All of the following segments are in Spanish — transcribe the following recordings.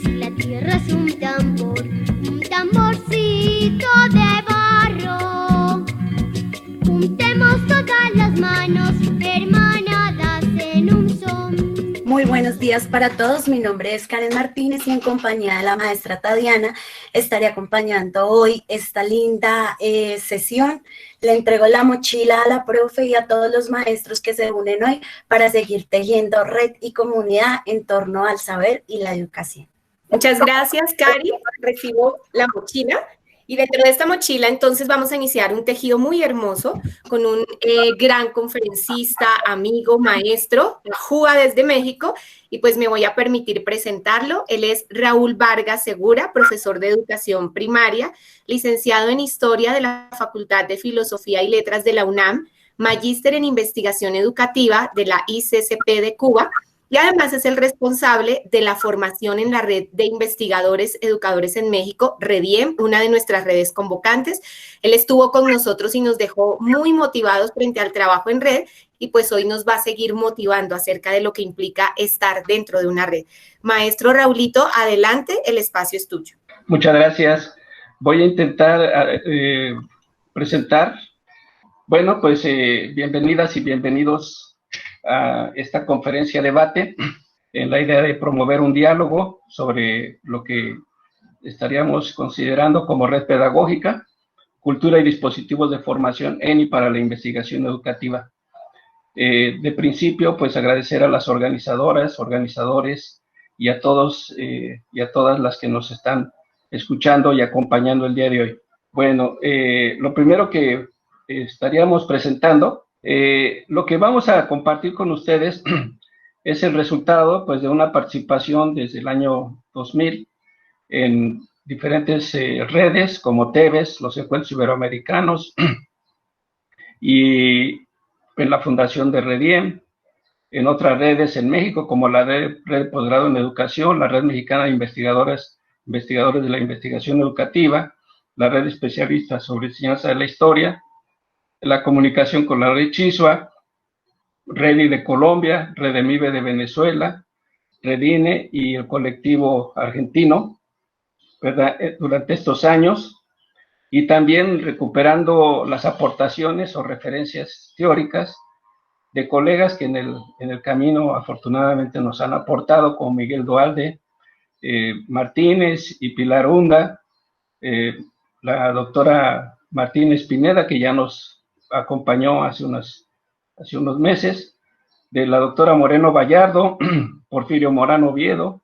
Si la tierra es un tamborcito de barro, juntemos todas las manos hermanadas en un son. Muy buenos días para todos, mi nombre es Karen Martínez y en compañía de la maestra Tadiana estaré acompañando hoy esta linda sesión. Le entrego la mochila a la profe y a todos los maestros que se unen hoy para seguir tejiendo red y comunidad en torno al saber y la educación. Muchas gracias, Cari. Recibo la mochila. Y dentro de esta mochila, entonces, vamos a iniciar un tejido muy hermoso con un gran conferencista, amigo, maestro, Juga desde México, y pues me voy a permitir presentarlo. Él es Raúl Vargas Segura, profesor de educación primaria, licenciado en Historia de la Facultad de Filosofía y Letras de la UNAM, magíster en Investigación Educativa de la ICCP de Cuba, y además es el responsable de la formación en la red de investigadores educadores en México, REDIEM, una de nuestras redes convocantes. Él estuvo con nosotros y nos dejó muy motivados frente al trabajo en red y pues hoy nos va a seguir motivando acerca de lo que implica estar dentro de una red. Maestro Raulito, adelante, el espacio es tuyo. Muchas gracias. Voy a intentar presentar. Bueno, pues bienvenidas y bienvenidos a esta conferencia debate en la idea de promover un diálogo sobre lo que estaríamos considerando como red pedagógica, cultura y dispositivos de formación en y para la investigación educativa. De principio, pues agradecer a las organizadoras, organizadores y a todos y a todas las que nos están escuchando y acompañando el día de hoy. Bueno, lo primero que estaríamos presentando, lo que vamos a compartir con ustedes es el resultado pues, de una participación desde el año 2000 en diferentes redes como TEVES, los Encuentros Iberoamericanos, y en la Fundación de REDIEM, en otras redes en México como la Red de Posgrado en Educación, la Red Mexicana de Investigadores de la Investigación Educativa, la Red de Especialistas sobre Enseñanza de la Historia, la comunicación con la Red Chisua, REDI de Colombia, Redemive de Venezuela, Redine y el colectivo argentino, ¿verdad? Durante estos años, y también recuperando las aportaciones o referencias teóricas de colegas que en el camino afortunadamente nos han aportado, como Miguel Dualde, Martínez y Pilar Hunda, la doctora Martínez Pineda, que ya nos acompañó hace unos meses, de la doctora Moreno Vallardo, Porfirio Morano Oviedo,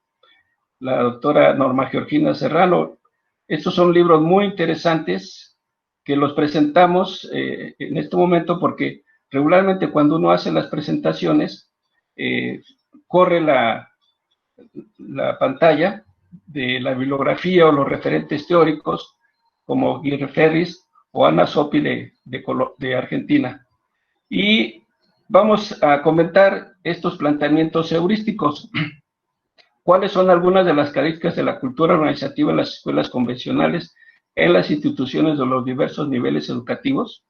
la doctora Norma Georgina Serrano. Estos son libros muy interesantes que los presentamos en este momento porque regularmente cuando uno hace las presentaciones, corre la pantalla de la bibliografía o los referentes teóricos como Guillermo Ferris o Ana Sopi de Argentina. Y vamos a comentar estos planteamientos heurísticos. ¿Cuáles son algunas de las características de la cultura organizativa en las escuelas convencionales, en las instituciones de los diversos niveles educativos?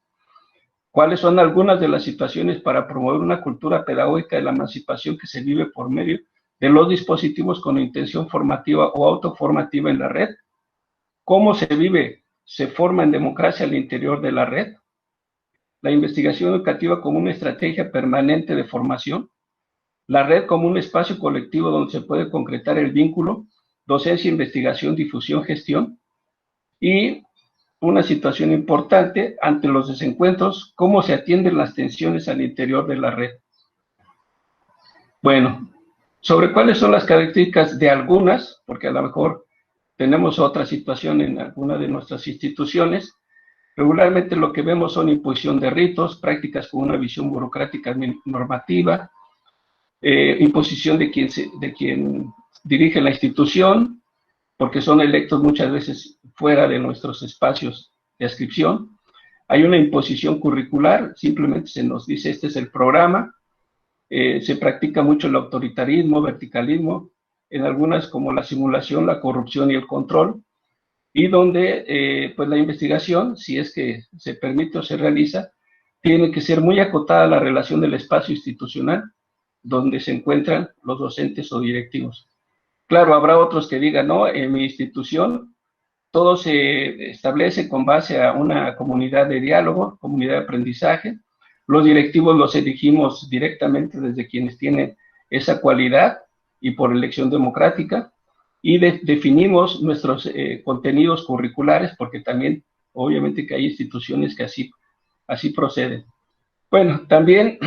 ¿Cuáles son algunas de las situaciones para promover una cultura pedagógica de la emancipación que se vive por medio de los dispositivos con intención formativa o autoformativa en la red? ¿Cómo se forma en democracia al interior de la red? La investigación educativa como una estrategia permanente de formación. La red como un espacio colectivo donde se puede concretar el vínculo, docencia, investigación, difusión, gestión. Y una situación importante ante los desencuentros, cómo se atienden las tensiones al interior de la red. Bueno, sobre cuáles son las características de algunas, porque a lo mejor tenemos otra situación en alguna de nuestras instituciones. Regularmente lo que vemos son imposición de ritos, prácticas con una visión burocrática normativa, imposición de quien dirige la institución, porque son electos muchas veces fuera de nuestros espacios de adscripción. Hay una imposición curricular, simplemente se nos dice este es el programa. Se practica mucho el autoritarismo, verticalismo, en algunas como la simulación, la corrupción y el control. y donde pues la investigación, si es que se permite o se realiza, tiene que ser muy acotada a la relación del espacio institucional donde se encuentran los docentes o directivos. Claro, habrá otros que digan, no, en mi institución todo se establece con base a una comunidad de diálogo, comunidad de aprendizaje. Los directivos los elegimos directamente desde quienes tienen esa cualidad y por elección democrática, y definimos nuestros contenidos curriculares, porque también obviamente que hay instituciones que así proceden. Bueno, también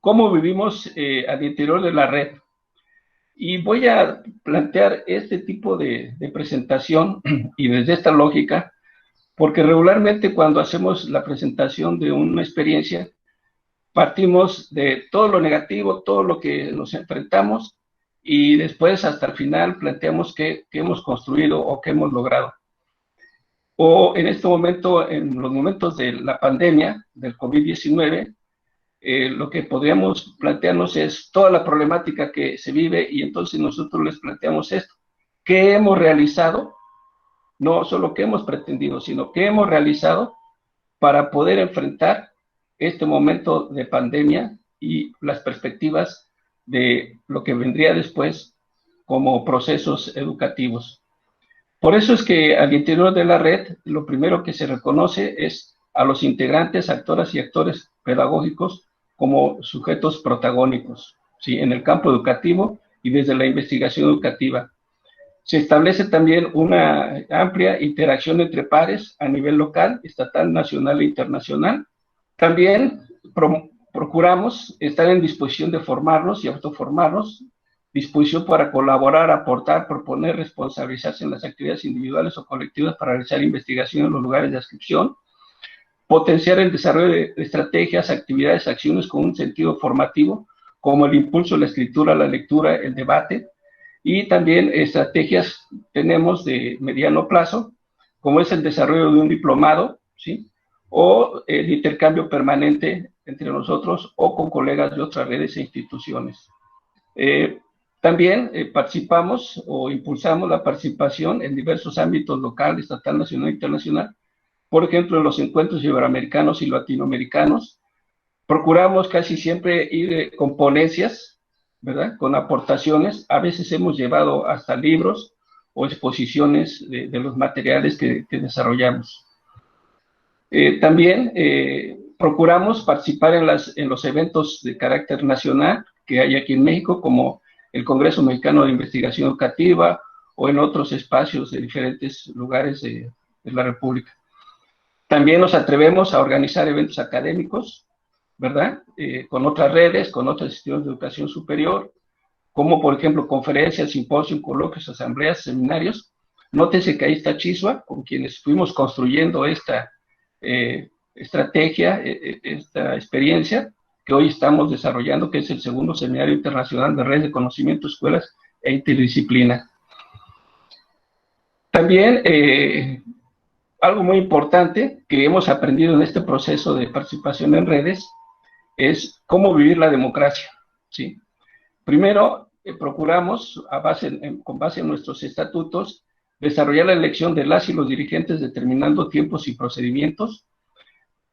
cómo vivimos al interior de la red. Y voy a plantear este tipo de presentación y desde esta lógica, porque regularmente cuando hacemos la presentación de una experiencia, partimos de todo lo negativo, todo lo que nos enfrentamos, y después hasta el final planteamos qué hemos construido o qué hemos logrado. O en este momento, en los momentos de la pandemia del COVID-19, lo que podríamos plantearnos es toda la problemática que se vive, y entonces nosotros les planteamos esto. ¿Qué hemos realizado? No solo qué hemos pretendido, sino qué hemos realizado para poder enfrentar este momento de pandemia y las perspectivas de lo que vendría después como procesos educativos. Por eso es que al interior de la red, lo primero que se reconoce es a los integrantes, actoras y actores pedagógicos como sujetos protagónicos, ¿sí?, en el campo educativo y desde la investigación educativa. Se establece también una amplia interacción entre pares a nivel local, estatal, nacional e internacional. También procuramos estar en disposición de formarnos y autoformarnos, disposición para colaborar, aportar, proponer, responsabilizarse en las actividades individuales o colectivas para realizar investigación en los lugares de adscripción, potenciar el desarrollo de estrategias, actividades, acciones con un sentido formativo, como el impulso, la escritura, la lectura, el debate, y también estrategias tenemos de mediano plazo, como es el desarrollo de un diplomado, ¿sí?, o el intercambio permanente entre nosotros o con colegas de otras redes e instituciones. También participamos o impulsamos la participación en diversos ámbitos local, estatal, nacional e internacional. Por ejemplo, en los encuentros iberoamericanos y latinoamericanos, procuramos casi siempre ir con ponencias, ¿verdad?, con aportaciones. A veces hemos llevado hasta libros o exposiciones de los materiales que desarrollamos. También procuramos participar en los eventos de carácter nacional que hay aquí en México, como el Congreso Mexicano de Investigación Educativa, o en otros espacios de diferentes lugares de la República. También nos atrevemos a organizar eventos académicos, ¿verdad?, con otras redes, con otras instituciones de educación superior, como por ejemplo conferencias, simposios, coloquios, asambleas, seminarios. Nótese que ahí está Chisua, con quienes fuimos construyendo esta estrategia, esta experiencia que hoy estamos desarrollando, que es el segundo Seminario Internacional de Redes de Conocimiento, Escuelas e Interdisciplina. También algo muy importante que hemos aprendido en este proceso de participación en redes es cómo vivir la democracia, ¿sí? Primero, procuramos, con base en nuestros estatutos, desarrollar la elección de las y los dirigentes determinando tiempos y procedimientos,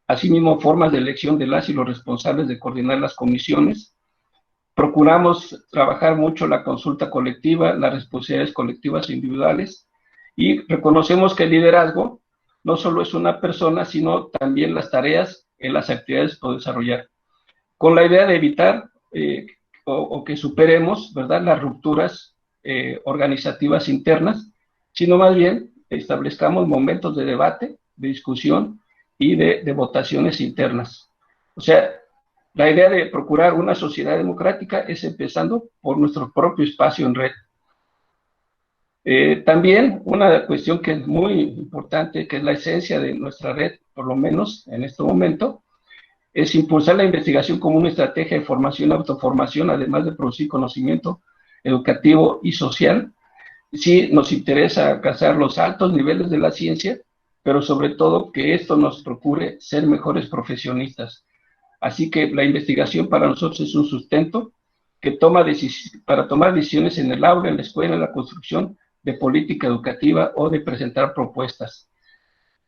asimismo formas de elección de las y los responsables de coordinar las comisiones. Procuramos trabajar mucho la consulta colectiva, las responsabilidades colectivas e individuales, y reconocemos que el liderazgo no solo es una persona, sino también las tareas en las actividades por desarrollar, con la idea de evitar o que superemos, ¿verdad?, las rupturas organizativas internas, sino más bien establezcamos momentos de debate, de discusión y de votaciones internas. O sea, la idea de procurar una sociedad democrática es empezando por nuestro propio espacio en red. También una cuestión que es muy importante, que es la esencia de nuestra red, por lo menos en este momento, es impulsar la investigación como una estrategia de formación y autoformación, además de producir conocimiento educativo y social. Sí, nos interesa alcanzar los altos niveles de la ciencia, pero sobre todo que esto nos procure ser mejores profesionistas. Así que la investigación para nosotros es un sustento que para tomar decisiones en el aula, en la escuela, en la construcción de política educativa o de presentar propuestas.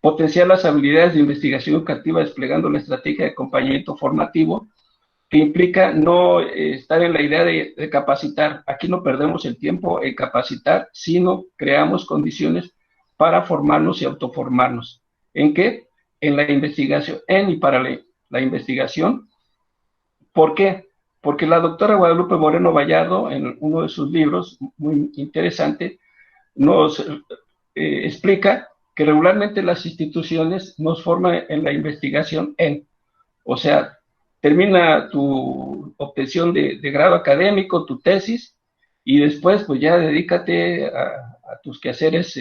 Potenciar las habilidades de investigación educativa desplegando la estrategia de acompañamiento formativo, que implica no estar en la idea de capacitar. Aquí no perdemos el tiempo en capacitar, sino creamos condiciones para formarnos y autoformarnos. ¿En qué? En la investigación, en y para la investigación. ¿Por qué? Porque la doctora Guadalupe Moreno Vallardo, en uno de sus libros, muy interesante, nos explica que regularmente las instituciones nos forman en la investigación o sea, termina tu obtención de grado académico, tu tesis, y después pues ya dedícate a tus quehaceres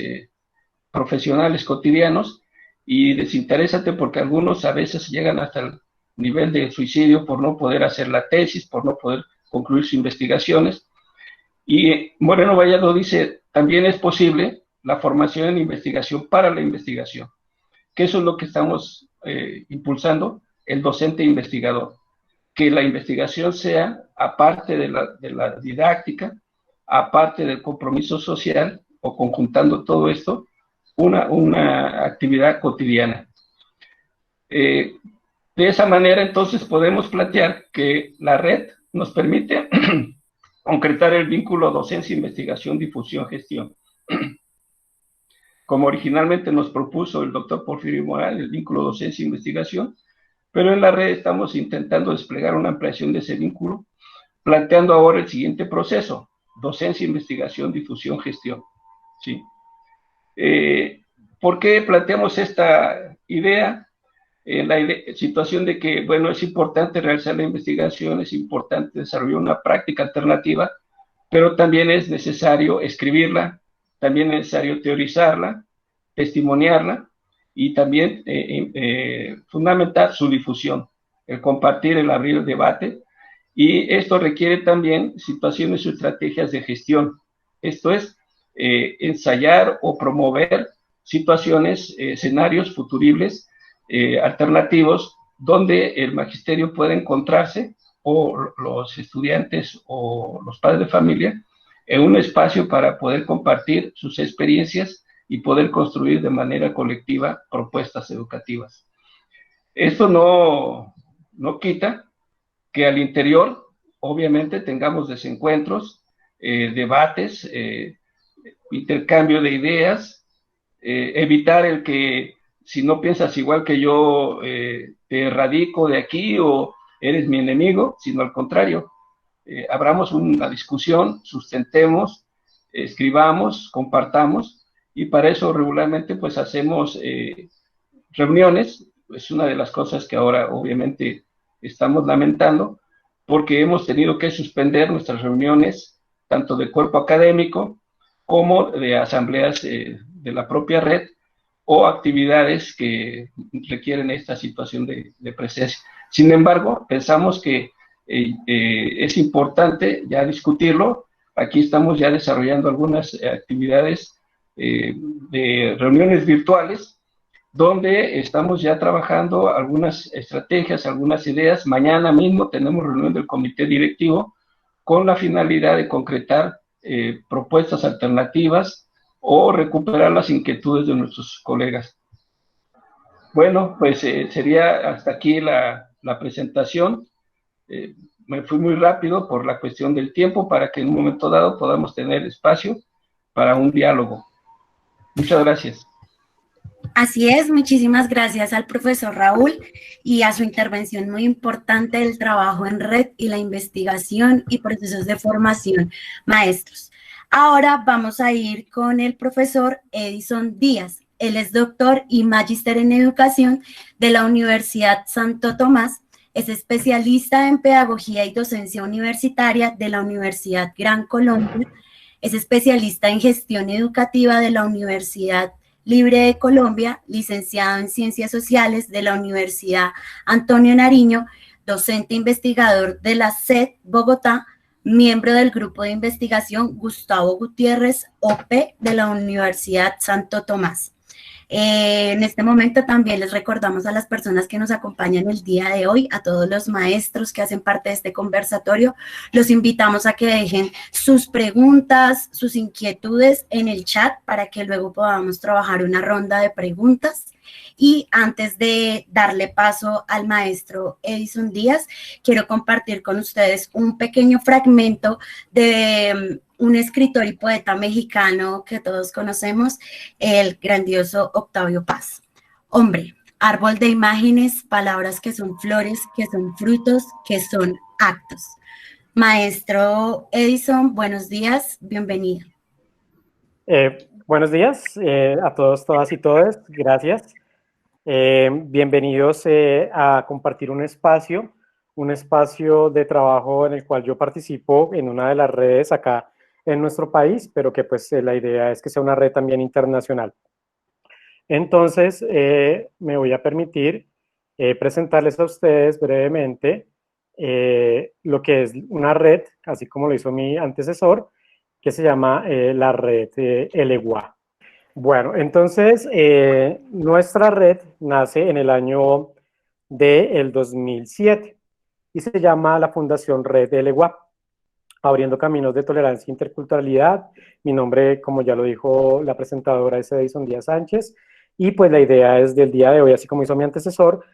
profesionales cotidianos y desinterésate, porque algunos a veces llegan hasta el nivel de suicidio por no poder hacer la tesis, por no poder concluir sus investigaciones. Y Moreno Vallardo dice, también es posible la formación en investigación para la investigación, que eso es lo que estamos impulsando, el docente investigador, que la investigación sea, aparte de la didáctica, aparte del compromiso social, o conjuntando todo esto, una actividad cotidiana. De esa manera, entonces, podemos plantear que la red nos permite concretar el vínculo docencia, investigación, difusión, gestión. Como originalmente nos propuso el doctor Porfirio Moral, el vínculo docencia-investigación, pero en la red estamos intentando desplegar una ampliación de ese vínculo, planteando ahora el siguiente proceso: docencia, investigación, difusión, gestión. ¿Sí? ¿Por qué planteamos esta idea? La situación de que, bueno, es importante realizar la investigación, es importante desarrollar una práctica alternativa, pero también es necesario escribirla, también es necesario teorizarla, testimoniarla, y también fundamentar su difusión, el compartir, el abrir el debate, y esto requiere también situaciones o estrategias de gestión. Esto es, ensayar o promover situaciones, escenarios futuribles, alternativos, donde el magisterio puede encontrarse, o los estudiantes o los padres de familia, en un espacio para poder compartir sus experiencias y poder construir de manera colectiva propuestas educativas. Esto no quita que al interior, obviamente, tengamos desencuentros, debates, intercambio de ideas, evitar el que, si no piensas igual que yo, te erradico de aquí o eres mi enemigo, sino al contrario, abramos una discusión, sustentemos, escribamos, compartamos, y para eso regularmente pues hacemos reuniones. Es una de las cosas que ahora obviamente estamos lamentando, porque hemos tenido que suspender nuestras reuniones, tanto de cuerpo académico como de asambleas de la propia red, o actividades que requieren esta situación de presencia. Sin embargo, pensamos que es importante ya discutirlo. Aquí estamos ya desarrollando algunas actividades de reuniones virtuales, donde estamos ya trabajando algunas estrategias, algunas ideas. Mañana mismo tenemos reunión del comité directivo con la finalidad de concretar propuestas alternativas o recuperar las inquietudes de nuestros colegas. Bueno, pues sería hasta aquí la presentación. Me fui muy rápido por la cuestión del tiempo, para que en un momento dado podamos tener espacio para un diálogo. Muchas gracias. Así es, muchísimas gracias al profesor Raúl y a su intervención muy importante del trabajo en red y la investigación y procesos de formación maestros. Ahora vamos a ir con el profesor Edison Díaz. Él es doctor y magíster en educación de la Universidad Santo Tomás. Es especialista en pedagogía y docencia universitaria de la Universidad Gran Colombia. Es especialista en gestión educativa de la Universidad Libre de Colombia, licenciado en Ciencias Sociales de la Universidad Antonio Nariño, docente investigador de la SED Bogotá, miembro del Grupo de Investigación Gustavo Gutiérrez, OP, de la Universidad Santo Tomás. En este momento también les recordamos a las personas que nos acompañan el día de hoy, a todos los maestros que hacen parte de este conversatorio, los invitamos a que dejen sus preguntas, sus inquietudes en el chat para que luego podamos trabajar una ronda de preguntas. Y antes de darle paso al maestro Edison Díaz, quiero compartir con ustedes un pequeño fragmento de un escritor y poeta mexicano que todos conocemos, el grandioso Octavio Paz. Hombre, árbol de imágenes, palabras que son flores, que son frutos, que son actos. Maestro Edison, buenos días, bienvenido. Buenos días a todos, todas y todos, gracias. Bienvenidos a compartir un espacio de trabajo en el cual yo participo en una de las redes acá en nuestro país, pero que pues la idea es que sea una red también internacional. Entonces, me voy a permitir presentarles a ustedes brevemente lo que es una red, así como lo hizo mi antecesor, que se llama la red ELEGUA. Bueno, entonces, nuestra red nace en el año del 2007 y se llama la Fundación Red ELEGUA, abriendo caminos de tolerancia e interculturalidad. Mi nombre, como ya lo dijo la presentadora, es Edison Díaz Sánchez, y pues la idea es del día de hoy, así como hizo mi antecesor,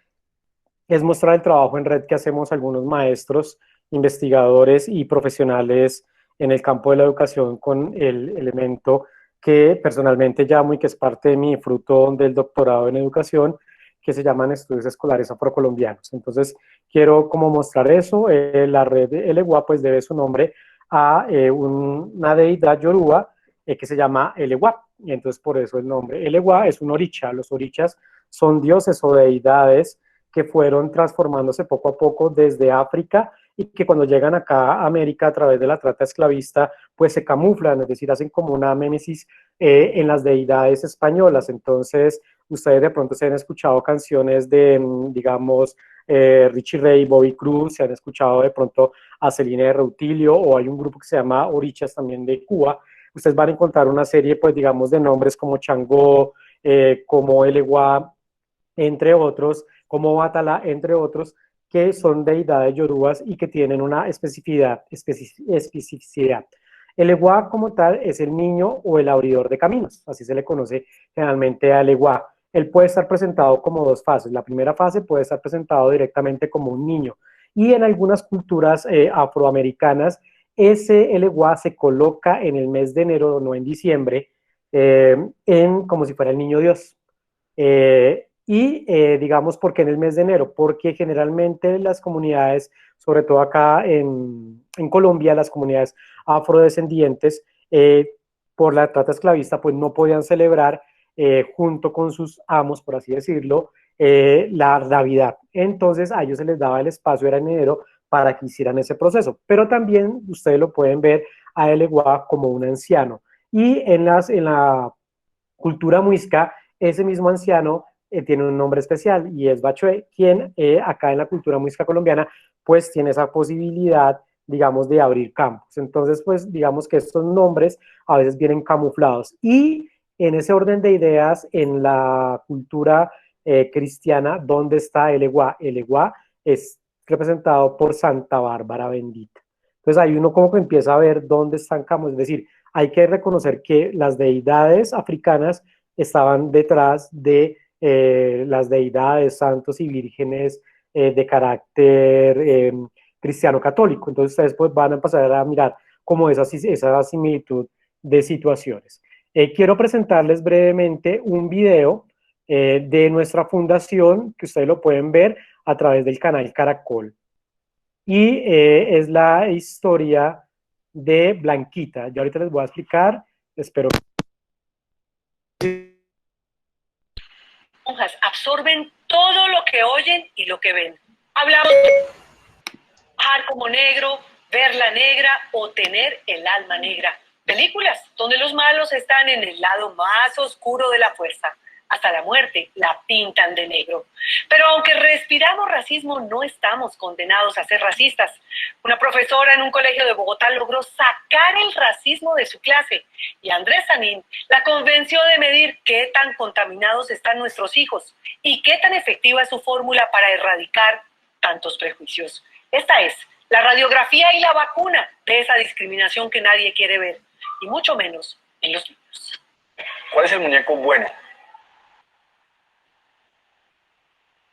es mostrar el trabajo en red que hacemos algunos maestros, investigadores y profesionales en el campo de la educación con el elemento que personalmente llamo y que es parte de mi fruto del doctorado en educación, que se llaman estudios escolares afrocolombianos. Entonces, quiero como mostrar eso. La red de Elegua pues debe su nombre a una deidad yoruba que se llama Elegua, y entonces por eso el nombre. Elegua es un oricha. Los orichas son dioses o deidades que fueron transformándose poco a poco desde África y que cuando llegan acá a América a través de la trata esclavista, pues se camuflan, es decir, hacen como una némesis en las deidades españolas. Entonces, ustedes de pronto se han escuchado canciones de, digamos, Richie Ray, Bobby Cruz, se han escuchado de pronto a Celina de Reutilio, o hay un grupo que se llama Orichas también de Cuba. Ustedes van a encontrar una serie, pues digamos, de nombres como Changó, como Elegua, entre otros, como Batala, entre otros, que son deidades yorubas y que tienen una especificidad. El Eguá como tal es el niño o el abridor de caminos, así se le conoce generalmente al Eguá. Él puede estar presentado como dos fases. La primera fase puede estar presentado directamente como un niño, y en algunas culturas afroamericanas ese Eguá se coloca en el mes de enero, no en diciembre, como si fuera el niño Dios. Digamos, ¿por qué en el mes de enero? Porque generalmente las comunidades, sobre todo acá en Colombia, las comunidades afrodescendientes, por la trata esclavista, pues no podían celebrar junto con sus amos, por así decirlo, la Navidad. Entonces a ellos se les daba el espacio, era en enero, para que hicieran ese proceso. Pero también ustedes lo pueden ver a Elegua como un anciano. Y en la cultura muisca, ese mismo anciano tiene un nombre especial y es Bachué, quien acá en la cultura muisca colombiana pues tiene esa posibilidad, digamos, de abrir campos. Entonces, pues digamos que estos nombres a veces vienen camuflados. Y en ese orden de ideas, en la cultura cristiana, ¿dónde está el Eguá? El Eguá es representado por Santa Bárbara Bendita. Entonces ahí uno como que empieza a ver dónde están campos, es decir, hay que reconocer que las deidades africanas estaban detrás de las deidades, santos y vírgenes de carácter cristiano católico. Entonces ustedes pues van a empezar a mirar como esa similitud de situaciones. Quiero presentarles brevemente un video de nuestra fundación, que ustedes lo pueden ver a través del canal Caracol. Y es la historia de Blanquita. Yo ahorita les voy a explicar, espero que absorben todo lo que oyen y lo que ven. Hablamos de bajar como negro, verla negra o tener el alma negra. Películas donde los malos están en el lado más oscuro de la fuerza. hasta la muerte la pintan de negro. Pero aunque respiramos racismo, no estamos condenados a ser racistas. Una profesora en un colegio de Bogotá logró sacar el racismo de su clase y Andrés Sanín la convenció de medir qué tan contaminados están nuestros hijos y qué tan efectiva es su fórmula para erradicar tantos prejuicios. Esta es la radiografía y la vacuna de esa discriminación que nadie quiere ver, y mucho menos en los niños. ¿Cuál es el muñeco bueno?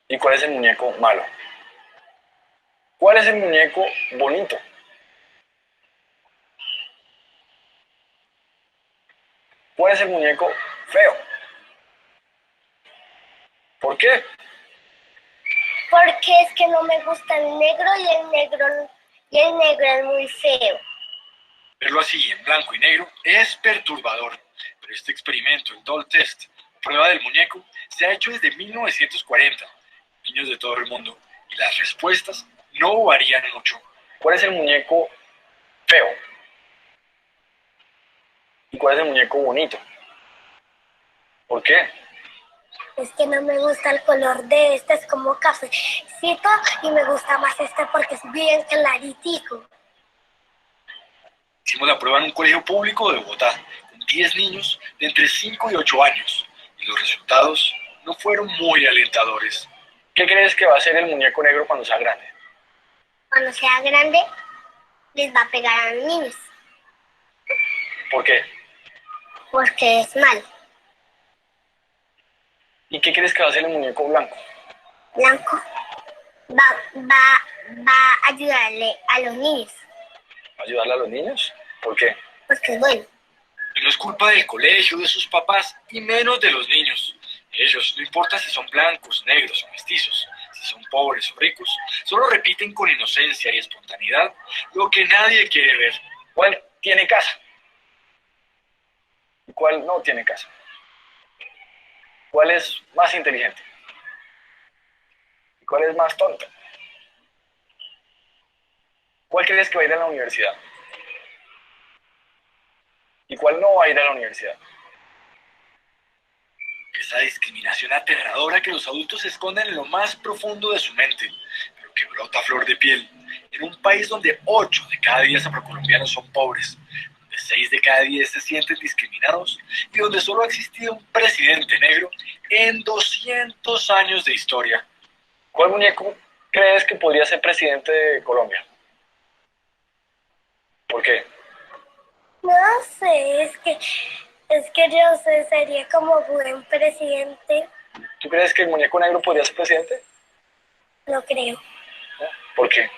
¿Y cuál es el muñeco malo? ¿Cuál es el muñeco bonito? ¿Cuál es el muñeco feo? ¿Por qué? Porque es que no me gusta el negro y el negro es muy feo. Verlo así, en blanco y negro, es perturbador. Pero este experimento, el Doll Test, prueba del muñeco, se ha hecho desde 1940. Niños de todo el mundo. Y las respuestas no varían mucho. ¿Cuál es el muñeco feo? ¿Y cuál es el muñeco bonito? ¿Por qué? Es que no me gusta el color de este, es como cafecito y me gusta más este porque es bien claritico. Hicimos la prueba en un colegio público de Bogotá, con 10 niños de entre 5 y 8 años, y los resultados no fueron muy alentadores. ¿Qué crees que va a hacer el muñeco negro cuando sea grande? Cuando sea grande, les va a pegar a los niños, ¿Por qué? porque es malo. ¿Y qué crees que va a hacer el muñeco blanco? Blanco va a ayudarle a los niños, ¿Va a ayudarle a los niños? ¿Por qué? porque es bueno. Y no es culpa del colegio, de sus papás, y menos de los niños. Ellos, no importa si son blancos, negros o mestizos, si son pobres o ricos, solo repiten con inocencia y espontaneidad lo que nadie quiere ver. ¿Cuál tiene casa? ¿Y cuál no tiene casa? ¿Cuál es más inteligente? ¿Y cuál es más tonto? ¿Cuál crees que va a ir a la universidad? ¿Y cuál no va a ir a la universidad? Esa discriminación aterradora que los adultos esconden en lo más profundo de su mente, pero que brota a flor de piel, en un país donde 8 de cada 10 afrocolombianos son pobres, donde 6 de cada 10 se sienten discriminados y donde solo ha existido un presidente negro en 200 años de historia. ¿Cuál muñeco crees que podría ser presidente de Colombia? ¿Por qué? No sé, es que yo sé, sería como buen presidente, ¿Tú crees que el muñeco negro podría ser presidente? no creo. ¿No? ¿Por qué?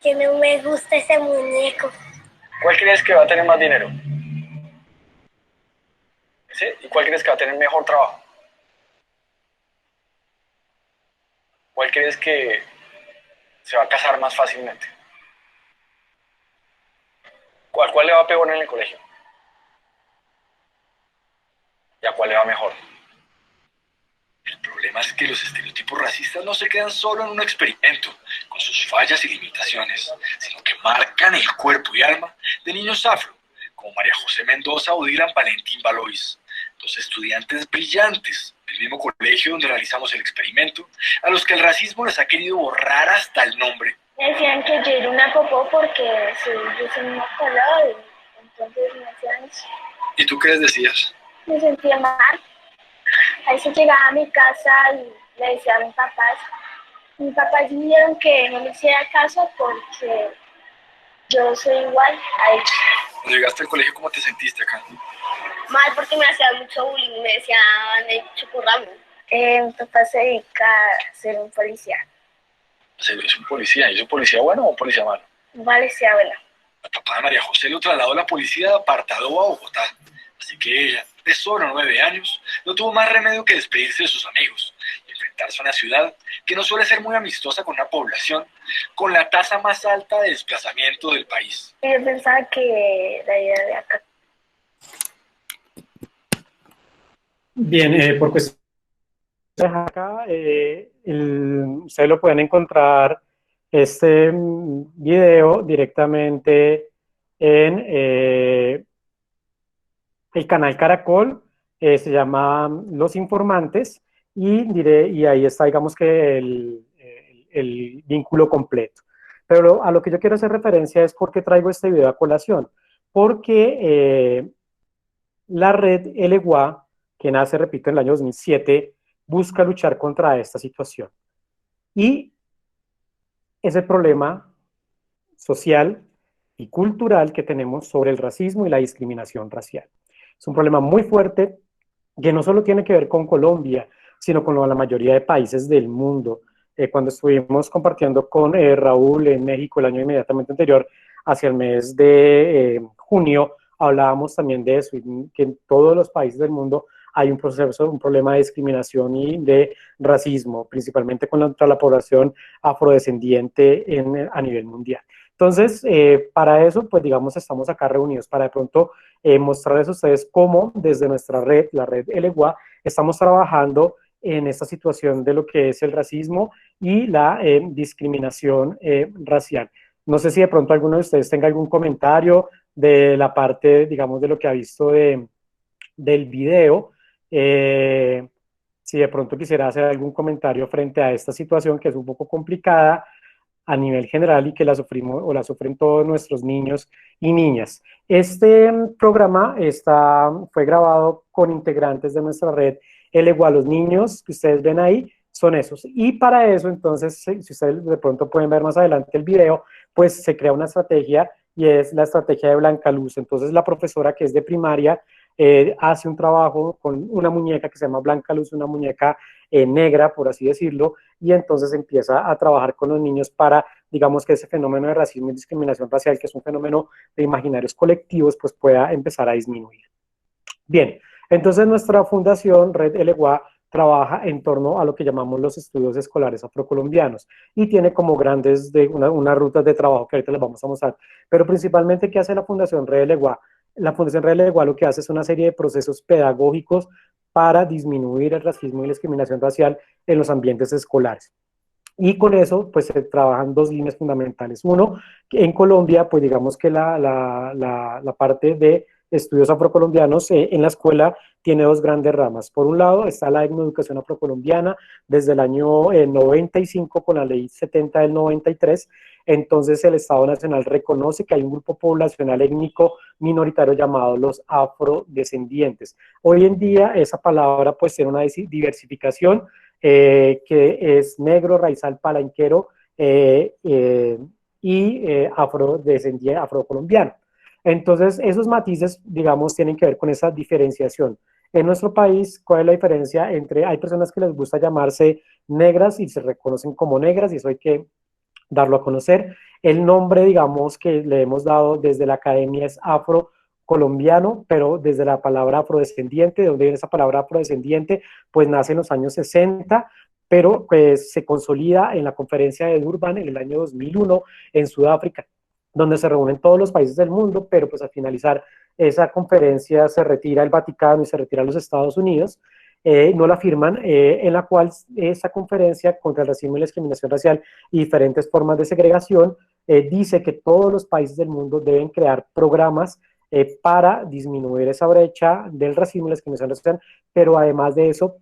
Que no me gusta ese muñeco. ¿Cuál crees que va a tener más dinero? ¿Sí? ¿Y cuál crees que va a tener mejor trabajo? ¿Cuál crees que se va a casar más fácilmente? ¿Cuál le va peor en el colegio? ¿Y a cuál le va mejor? El problema es que los estereotipos racistas no se quedan solo en un experimento, con sus fallas y limitaciones, sino que marcan el cuerpo y alma de niños afro, como María José Mendoza o Dylan Valentín Valois, dos estudiantes brillantes del mismo colegio donde realizamos el experimento, a los que el racismo les ha querido borrar hasta el nombre. Decían que yo era una popó porque yo soy una color, entonces me hacían eso. ¿Y tú qué les decías? Me sentía mal. A veces llegaba a mi casa y le decía a mis papás dijeron que no me hiciera caso porque yo soy igual a ellos. Cuando llegaste al colegio, ¿cómo te sentiste acá? Mal porque me hacían mucho bullying, me decían el chucurramo. Mi papá se dedica a ser un policía. Es un policía. ¿Y es un policía bueno o un policía malo? Un policía bueno. El papá de María José lo trasladó a la policía de Apartadó a Bogotá. Así que ella, de solo 9 años, no tuvo más remedio que despedirse de sus amigos y enfrentarse a una ciudad que no suele ser muy amistosa con una población con la tasa más alta de desplazamiento del país. Yo pensaba que la idea de acá. Bien, por cuestiones acá, ustedes lo pueden encontrar este video directamente en el canal Caracol, se llama Los Informantes, y ahí está, digamos que el vínculo completo. Pero a lo que yo quiero hacer referencia es por qué traigo este video a colación. Porque la red LEGUA, que nace, repito, en el año 2007, busca luchar contra esta situación. Y ese problema social y cultural que tenemos sobre el racismo y la discriminación racial. Es un problema muy fuerte que no solo tiene que ver con Colombia, sino con la mayoría de países del mundo. Cuando estuvimos compartiendo con Raúl en México el año inmediatamente anterior, hacia el mes de junio, hablábamos también de eso, que en todos los países del mundo hay un proceso, un problema de discriminación y de racismo, principalmente contra la población afrodescendiente a nivel mundial. Entonces, para eso, pues digamos, estamos acá reunidos para de pronto mostrarles a ustedes cómo desde nuestra red, la red LEGUA, estamos trabajando en esta situación de lo que es el racismo y la discriminación racial. No sé si de pronto alguno de ustedes tenga algún comentario de la parte, digamos, de lo que ha visto del video. Si de pronto quisiera hacer algún comentario frente a esta situación que es un poco complicada a nivel general y que la sufrimos o la sufren todos nuestros niños y niñas. Este programa fue grabado con integrantes de nuestra red LEGUA. Los niños que ustedes ven ahí son esos. Y para eso, entonces, si ustedes de pronto pueden ver más adelante el video, pues se crea una estrategia y es la estrategia de Blanca Luz. Entonces la profesora, que es de primaria, hace un trabajo con una muñeca que se llama Blanca Luz, una muñeca negra, por así decirlo, y entonces empieza a trabajar con los niños para, digamos, que ese fenómeno de racismo y discriminación racial, que es un fenómeno de imaginarios colectivos, pues pueda empezar a disminuir. Bien, entonces nuestra fundación Red LEGUA trabaja en torno a lo que llamamos los estudios escolares afrocolombianos y tiene como grandes unas rutas de trabajo que ahorita les vamos a mostrar. Pero principalmente, ¿qué hace la Fundación Red LEGUA? La Fundación Red LEGUA lo que hace es una serie de procesos pedagógicos para disminuir el racismo y la discriminación racial en los ambientes escolares. Y con eso, pues se trabajan dos líneas fundamentales. Uno, que en Colombia, pues digamos que la parte de estudios afrocolombianos en la escuela tiene dos grandes ramas. Por un lado está la etnoeducación afrocolombiana desde el año 95 con la ley 70 del 93. Entonces el Estado Nacional reconoce que hay un grupo poblacional étnico minoritario llamado los afrodescendientes. Hoy en día esa palabra pues tiene una diversificación que es negro, raizal, palenquero y afrocolombiano. Entonces, esos matices, digamos, tienen que ver con esa diferenciación. En nuestro país, ¿cuál es la diferencia hay personas que les gusta llamarse negras y se reconocen como negras, y eso hay que darlo a conocer? El nombre, digamos, que le hemos dado desde la academia es afrocolombiano, pero desde la palabra afrodescendiente, ¿de dónde viene esa palabra afrodescendiente? Pues nace en los años 60, pero pues se consolida en la conferencia de Durban en el año 2001 en Sudáfrica, donde se reúnen todos los países del mundo, pero pues al finalizar esa conferencia se retira el Vaticano y se retira los Estados Unidos, no la firman, en la cual esa conferencia contra el racismo y la discriminación racial y diferentes formas de segregación dice que todos los países del mundo deben crear programas para disminuir esa brecha del racismo y la discriminación racial, pero además de eso,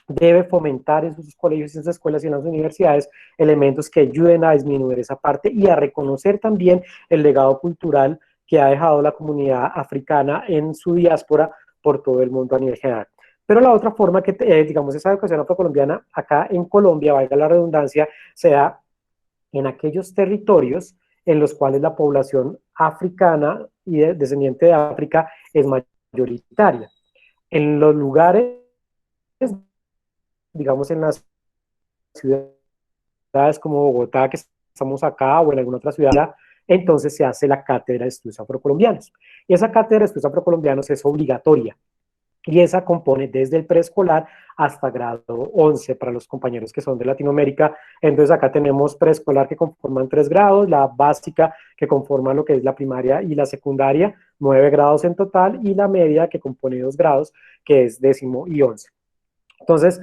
debe fomentar en sus colegios, en sus escuelas y en las universidades elementos que ayuden a disminuir esa parte y a reconocer también el legado cultural que ha dejado la comunidad africana en su diáspora por todo el mundo a nivel general. Pero la otra forma que, digamos, esa educación afrocolombiana acá en Colombia, valga la redundancia, se da en aquellos territorios en los cuales la población africana y descendiente de África es mayoritaria. En los lugares, digamos, en las ciudades como Bogotá, que estamos acá, o en alguna otra ciudad, entonces se hace la cátedra de estudios afrocolombianos. Y esa cátedra de estudios afrocolombianos es obligatoria, y esa compone desde el preescolar hasta grado 11 para los compañeros que son de Latinoamérica. Entonces acá tenemos preescolar, que conforman 3 grados, la básica, que conforma lo que es la primaria y la secundaria, 9 grados en total, y la media, que compone 2 grados, que es 10º y 11. Entonces,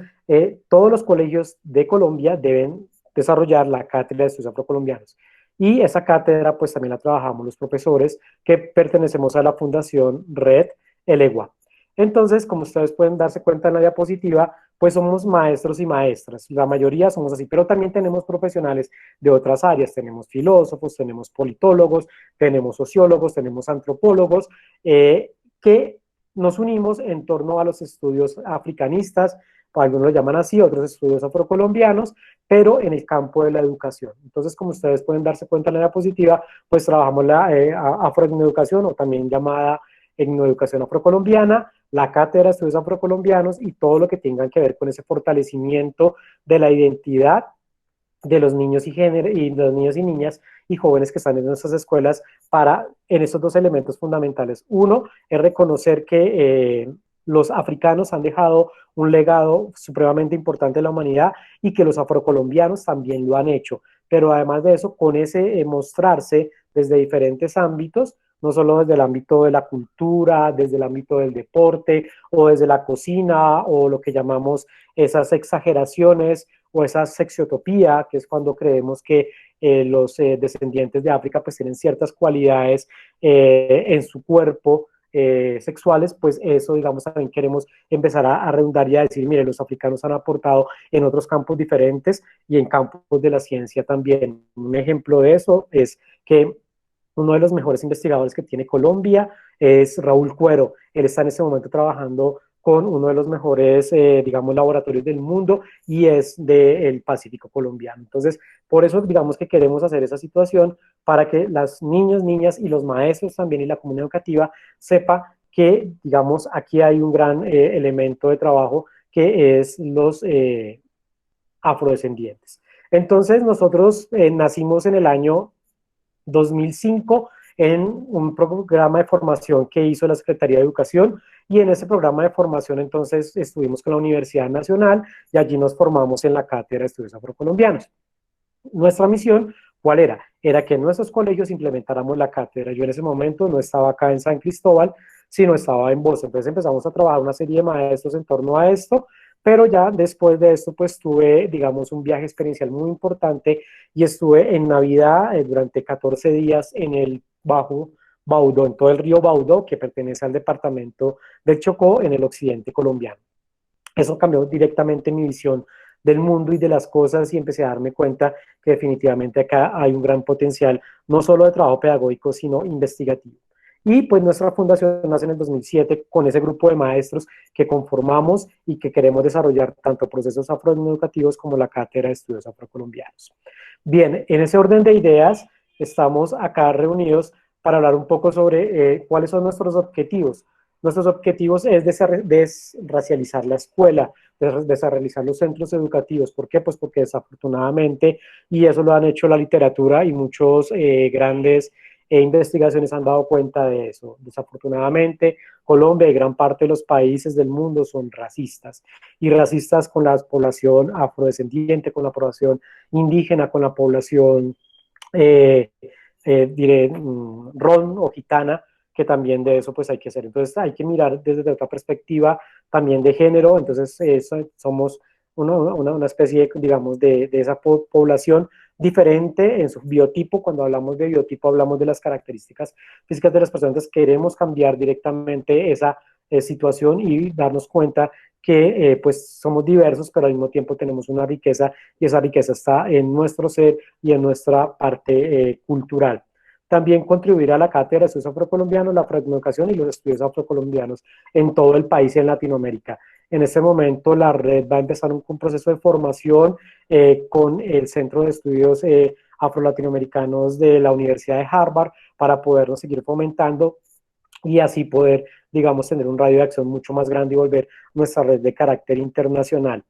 todos los colegios de Colombia deben desarrollar la cátedra de estudios afrocolombianos. Y esa cátedra, pues también la trabajamos los profesores que pertenecemos a la Fundación Red LEGUA. Entonces, como ustedes pueden darse cuenta en la diapositiva, pues somos maestros y maestras, la mayoría somos así, pero también tenemos profesionales de otras áreas, tenemos filósofos, tenemos politólogos, tenemos sociólogos, tenemos antropólogos, que nos unimos en torno a los estudios africanistas, algunos lo llaman así, otros estudios afrocolombianos, pero en el campo de la educación. Entonces, como ustedes pueden darse cuenta en la diapositiva, pues trabajamos la afroetnoeducación, o también llamada etnoeducación afrocolombiana, la cátedra de estudios afrocolombianos y todo lo que tenga que ver con ese fortalecimiento de la identidad de los niños y los niños y niñas y jóvenes que están en nuestras escuelas en estos dos elementos fundamentales. Uno es reconocer que los africanos han dejado un legado supremamente importante en la humanidad y que los afrocolombianos también lo han hecho. Pero además de eso, con ese mostrarse desde diferentes ámbitos, no solo desde el ámbito de la cultura, desde el ámbito del deporte o desde la cocina o lo que llamamos esas exageraciones o esa sexiotopía, que es cuando creemos que los descendientes de África pues tienen ciertas cualidades en su cuerpo sexuales, pues eso, digamos, también queremos empezar a redundar y a decir, mire, los africanos han aportado en otros campos diferentes y en campos de la ciencia también. Un ejemplo de eso es que uno de los mejores investigadores que tiene Colombia es Raúl Cuero. Él está en este momento trabajando con uno de los mejores, digamos, laboratorios del mundo y es del Pacífico colombiano. Entonces, por eso, digamos que queremos hacer esa situación para que las niños, niñas y los maestros también y la comunidad educativa sepa que, digamos, aquí hay un gran elemento de trabajo que es los afrodescendientes. Entonces, nosotros nacimos en el año 2005 en un programa de formación que hizo la Secretaría de Educación, y en ese programa de formación entonces estuvimos con la Universidad Nacional y allí nos formamos en la Cátedra de Estudios Afrocolombianos. Nuestra misión, ¿cuál era? Era que en nuestros colegios implementáramos la cátedra. Yo en ese momento no estaba acá en San Cristóbal, sino estaba en Boston. Entonces empezamos a trabajar una serie de maestros en torno a esto, pero ya después de esto, pues tuve, digamos, un viaje experiencial muy importante y estuve en Navidad durante 14 días en el Bajo Baudó, en todo el río Baudó, que pertenece al departamento del Chocó, en el occidente colombiano. Eso cambió directamente mi visión del mundo y de las cosas y empecé a darme cuenta que definitivamente acá hay un gran potencial, no solo de trabajo pedagógico, sino investigativo. Y pues nuestra fundación nace en el 2007 con ese grupo de maestros que conformamos y que queremos desarrollar tanto procesos afroeducativos como la Cátedra de Estudios Afrocolombianos. Bien, en ese orden de ideas estamos acá reunidos para hablar un poco sobre cuáles son nuestros objetivos. Nuestros objetivos es desracializar la escuela, desracializar los centros educativos. ¿Por qué? Pues porque desafortunadamente, y eso lo han hecho la literatura y muchos grandes investigaciones han dado cuenta de eso. Desafortunadamente, Colombia y gran parte de los países del mundo son racistas, y racistas con la población afrodescendiente, con la población indígena, con la población, diré, ron o gitana, que también de eso pues hay que hacer. Entonces hay que mirar desde otra perspectiva también de género. Entonces somos una especie, digamos, de esa población diferente en su biotipo. Cuando hablamos de biotipo hablamos de las características físicas de las personas. Entonces queremos cambiar directamente esa situación y darnos cuenta que pues somos diversos, pero al mismo tiempo tenemos una riqueza, y esa riqueza está en nuestro ser y en nuestra parte cultural. También contribuir a la Cátedra de Estudios Afrocolombianos, la afroeducación y los estudios afrocolombianos en todo el país y en Latinoamérica. En este momento la red va a empezar un proceso de formación con el Centro de Estudios Afro-Latinoamericanos de la Universidad de Harvard para podernos seguir fomentando y así poder, digamos, tener un radio de acción mucho más grande y volver nuestra red de carácter internacional.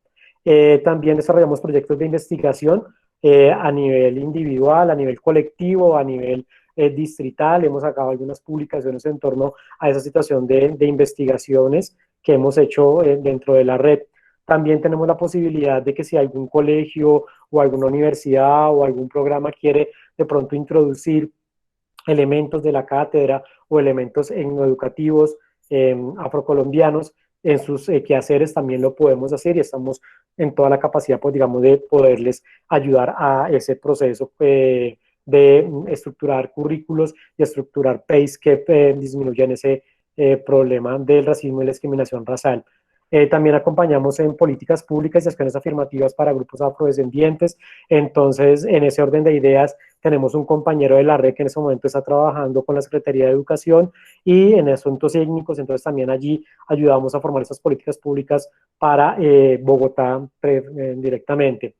También desarrollamos proyectos de investigación a nivel individual, a nivel colectivo, a nivel distrital. Hemos sacado algunas publicaciones en torno a esa situación de investigaciones que hemos hecho dentro de la red. También tenemos la posibilidad de que si algún colegio o alguna universidad o algún programa quiere de pronto introducir elementos de la cátedra o elementos etnoeducativos afrocolombianos en sus quehaceres, también lo podemos hacer, y estamos en toda la capacidad, pues, digamos, de poderles ayudar a ese proceso de estructurar currículos y estructurar PACE que disminuyan ese problema del racismo y la discriminación racial. También acompañamos en políticas públicas y acciones afirmativas para grupos afrodescendientes. Entonces, en ese orden de ideas, tenemos un compañero de la red que en ese momento está trabajando con la Secretaría de Educación y en asuntos étnicos. Entonces, también allí ayudamos a formar estas políticas públicas para Bogotá directamente.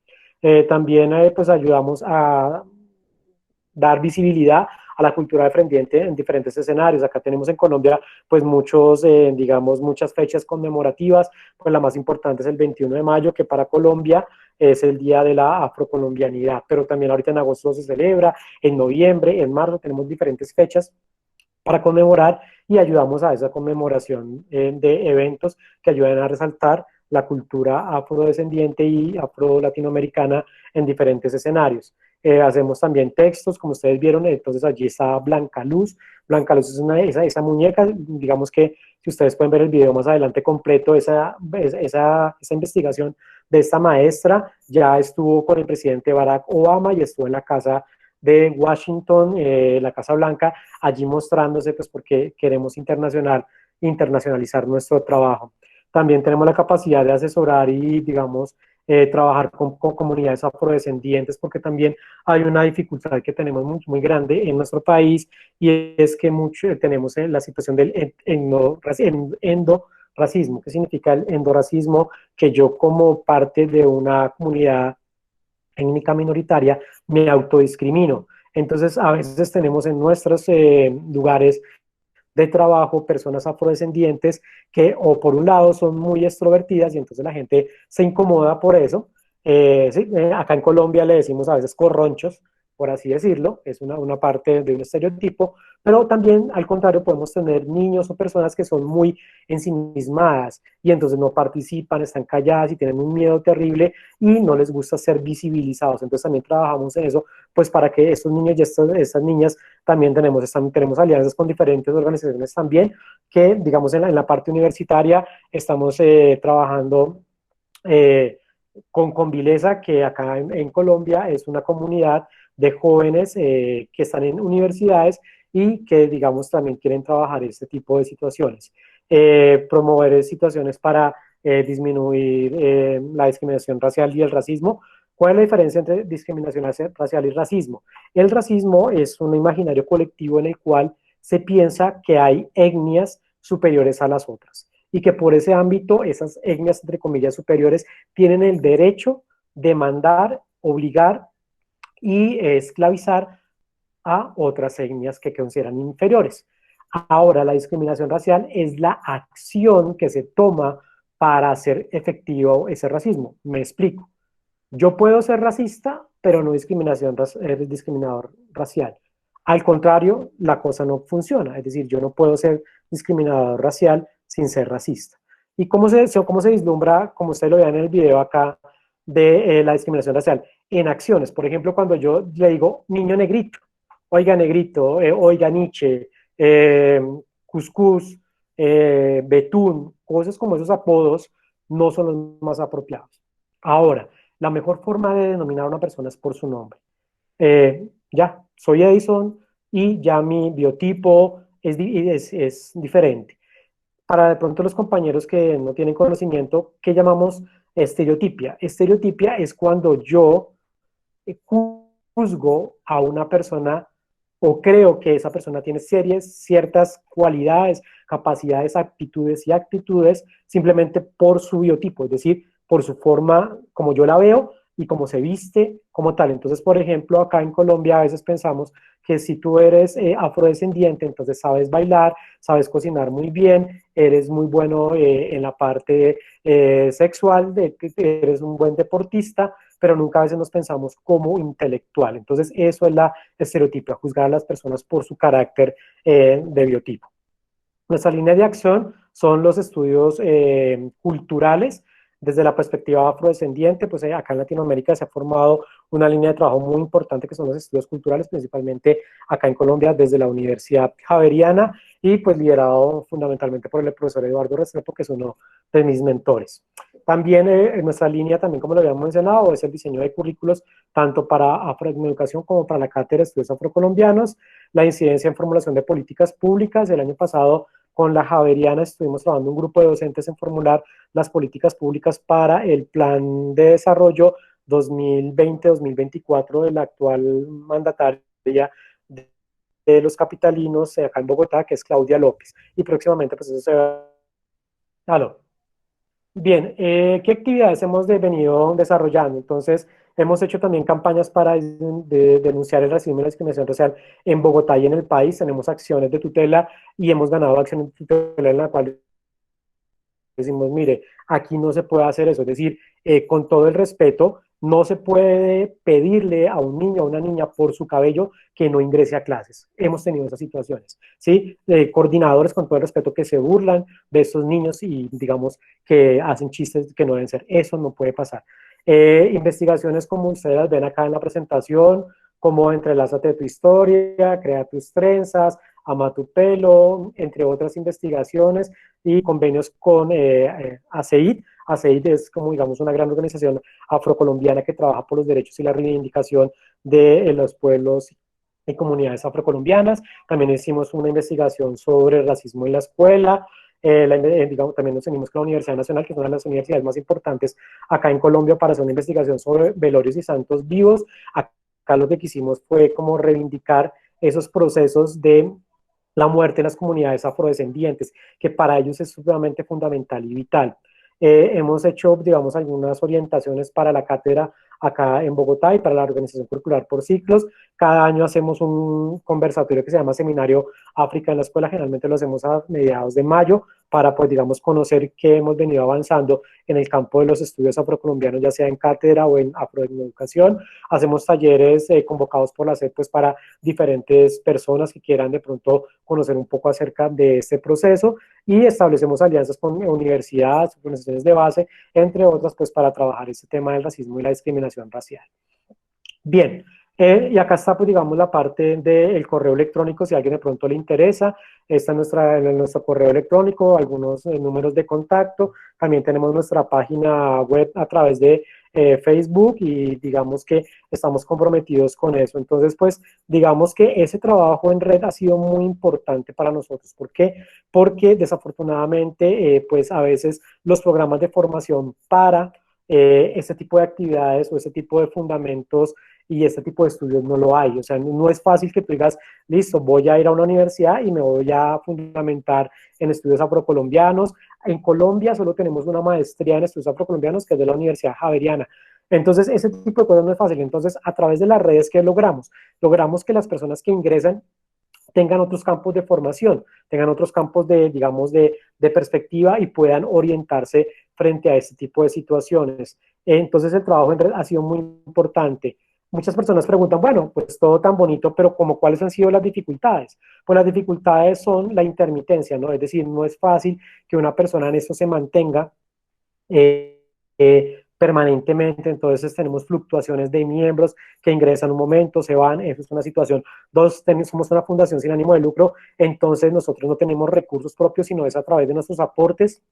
También pues ayudamos a dar visibilidad a la cultura afrodescendiente en diferentes escenarios. Acá tenemos en Colombia pues muchos, digamos, muchas fechas conmemorativas, pues la más importante es el 21 de mayo, que para Colombia es el Día de la Afrocolombianidad, pero también ahorita en agosto se celebra, en noviembre, en marzo tenemos diferentes fechas para conmemorar y ayudamos a esa conmemoración de eventos que ayuden a resaltar la cultura afrodescendiente y afro-latinoamericana en diferentes escenarios. Hacemos también textos, como ustedes vieron, entonces allí está Blanca Luz. Blanca Luz es esa muñeca, digamos que si ustedes pueden ver el video más adelante completo, esa investigación de esta maestra ya estuvo con el presidente Barack Obama y estuvo en la casa de Washington, la Casa Blanca, allí mostrándose, pues porque queremos internacionalizar nuestro trabajo. También tenemos la capacidad de asesorar y, digamos, trabajar con comunidades afrodescendientes, porque también hay una dificultad que tenemos muy, muy grande en nuestro país, y es que tenemos la situación del endorracismo. ¿Qué significa el endorracismo? Que yo, como parte de una comunidad étnica minoritaria, me autodiscrimino. Entonces, a veces tenemos en nuestros lugares de trabajo personas afrodescendientes que, o por un lado, son muy extrovertidas y entonces la gente se incomoda por eso. Sí, acá en Colombia le decimos a veces corronchos, por así decirlo, es una parte de un estereotipo, pero también al contrario podemos tener niños o personas que son muy ensimismadas y entonces no participan, están calladas y tienen un miedo terrible y no les gusta ser visibilizados. Entonces también trabajamos en eso, pues para que estos niños y estas niñas también tenemos alianzas con diferentes organizaciones también, que digamos en la parte universitaria estamos trabajando con Vilesa, que acá en Colombia es una comunidad de jóvenes que están en universidades y que, digamos, también quieren trabajar este tipo de situaciones. Promover situaciones para disminuir la discriminación racial y el racismo. ¿Cuál es la diferencia entre discriminación racial y racismo? El racismo es un imaginario colectivo en el cual se piensa que hay etnias superiores a las otras y que por ese ámbito esas etnias, entre comillas, superiores tienen el derecho de mandar, obligar y esclavizar a otras etnias que consideran inferiores. Ahora, la discriminación racial es la acción que se toma para hacer efectivo ese racismo. Me explico. Yo puedo ser racista, pero no discriminador racial. Al contrario, la cosa no funciona. Es decir, yo no puedo ser discriminador racial sin ser racista. ¿Y cómo se vislumbra, como ustedes lo vean en el video acá, de la discriminación racial? En acciones. Por ejemplo, cuando yo le digo niño negrito, oiga negrito, oiga Nietzsche, cuscús, betún, cosas como esos apodos no son los más apropiados. Ahora, la mejor forma de denominar a una persona es por su nombre. Ya, soy Edison y ya mi biotipo es diferente. Para de pronto los compañeros que no tienen conocimiento, ¿qué llamamos estereotipia? Estereotipia es cuando yo juzgo a una persona o creo que esa persona tiene ciertas cualidades, capacidades, aptitudes y actitudes simplemente por su biotipo, es decir, por su forma como yo la veo y cómo se viste como tal. Entonces, por ejemplo, acá en Colombia a veces pensamos que si tú eres afrodescendiente, entonces sabes bailar, sabes cocinar muy bien, eres muy bueno en la parte sexual, eres un buen deportista, pero nunca a veces nos pensamos como intelectual. Entonces, eso es la estereotipia, juzgar a las personas por su carácter de biotipo. Nuestra línea de acción son los estudios culturales. Desde la perspectiva afrodescendiente, pues acá en Latinoamérica se ha formado una línea de trabajo muy importante que son los estudios culturales, principalmente acá en Colombia desde la Universidad Javeriana y pues liderado fundamentalmente por el profesor Eduardo Restrepo, que es uno de mis mentores. También en nuestra línea, también como lo habíamos mencionado, es el diseño de currículos tanto para afroeducación como para la Cátedra de Estudios Afrocolombianos, la incidencia en formulación de políticas públicas. El año pasado con la Javeriana estuvimos trabajando un grupo de docentes en formular las políticas públicas para el plan de desarrollo 2020-2024 de la actual mandataria de los capitalinos acá en Bogotá, que es Claudia López, y próximamente pues eso se va. Aló. Bien, ¿qué actividades hemos venido desarrollando? Entonces, hemos hecho también campañas para denunciar el racismo y la discriminación racial en Bogotá y en el país. Tenemos acciones de tutela y hemos ganado acciones de tutela en la cual decimos, mire, aquí no se puede hacer eso. Es decir, con todo el respeto, no se puede pedirle a un niño o a una niña por su cabello que no ingrese a clases. Hemos tenido esas situaciones, ¿sí? Coordinadores, con todo el respeto, que se burlan de estos niños y, digamos, que hacen chistes que no deben ser. Eso no puede pasar. Investigaciones como ustedes las ven acá en la presentación, como Entrelázate tu historia, Crea tus trenzas, Ama tu pelo, entre otras investigaciones y convenios con ACEID. ACEID es como, digamos, una gran organización afrocolombiana que trabaja por los derechos y la reivindicación de los pueblos y comunidades afrocolombianas. También hicimos una investigación sobre el racismo en la escuela. Digamos, también nos unimos con la Universidad Nacional, que es una de las universidades más importantes acá en Colombia, para hacer una investigación sobre velorios y santos vivos. Acá lo que quisimos fue como reivindicar esos procesos de la muerte en las comunidades afrodescendientes, que para ellos es sumamente fundamental y vital. Hemos hecho, digamos, algunas orientaciones para la cátedra acá en Bogotá y para la organización curricular por ciclos. Cada año hacemos un conversatorio que se llama Seminario África en la Escuela, generalmente lo hacemos a mediados de mayo, para, pues, digamos, conocer qué hemos venido avanzando en el campo de los estudios afrocolombianos, ya sea en cátedra o en afroeducación. Hacemos talleres convocados por la SED, pues, para diferentes personas que quieran de pronto conocer un poco acerca de este proceso, y establecemos alianzas con universidades, organizaciones de base, entre otras, pues, para trabajar este tema del racismo y la discriminación racial. Bien, y acá está, pues, digamos, la parte del correo electrónico, si a alguien de pronto le interesa. Está nuestro correo electrónico, algunos números de contacto. También tenemos nuestra página web a través de Facebook, y digamos que estamos comprometidos con eso. Entonces, pues, digamos que ese trabajo en red ha sido muy importante para nosotros. ¿Por qué? Porque desafortunadamente, pues, a veces los programas de formación para este tipo de actividades o este tipo de fundamentos y este tipo de estudios no lo hay. O sea, no es fácil que tú digas, listo, voy a ir a una universidad y me voy a fundamentar en estudios afrocolombianos. En Colombia solo tenemos una maestría en estudios afrocolombianos, que es de la Universidad Javeriana. Entonces, ese tipo de cosas no es fácil. Entonces, a través de las redes, ¿qué logramos? Logramos que las personas que ingresan tengan otros campos de formación, tengan otros campos de, digamos, de perspectiva, y puedan orientarse frente a este tipo de situaciones. Entonces, el trabajo en red ha sido muy importante. Muchas personas preguntan, bueno, pues todo tan bonito, pero como ¿cuáles han sido las dificultades? Pues las dificultades son la intermitencia, ¿no? Es decir, no es fácil que una persona en esto se mantenga permanentemente. Entonces tenemos fluctuaciones de miembros que ingresan un momento, se van. Eso es una situación. Dos, somos una fundación sin ánimo de lucro, entonces nosotros no tenemos recursos propios, sino es a través de nuestros aportes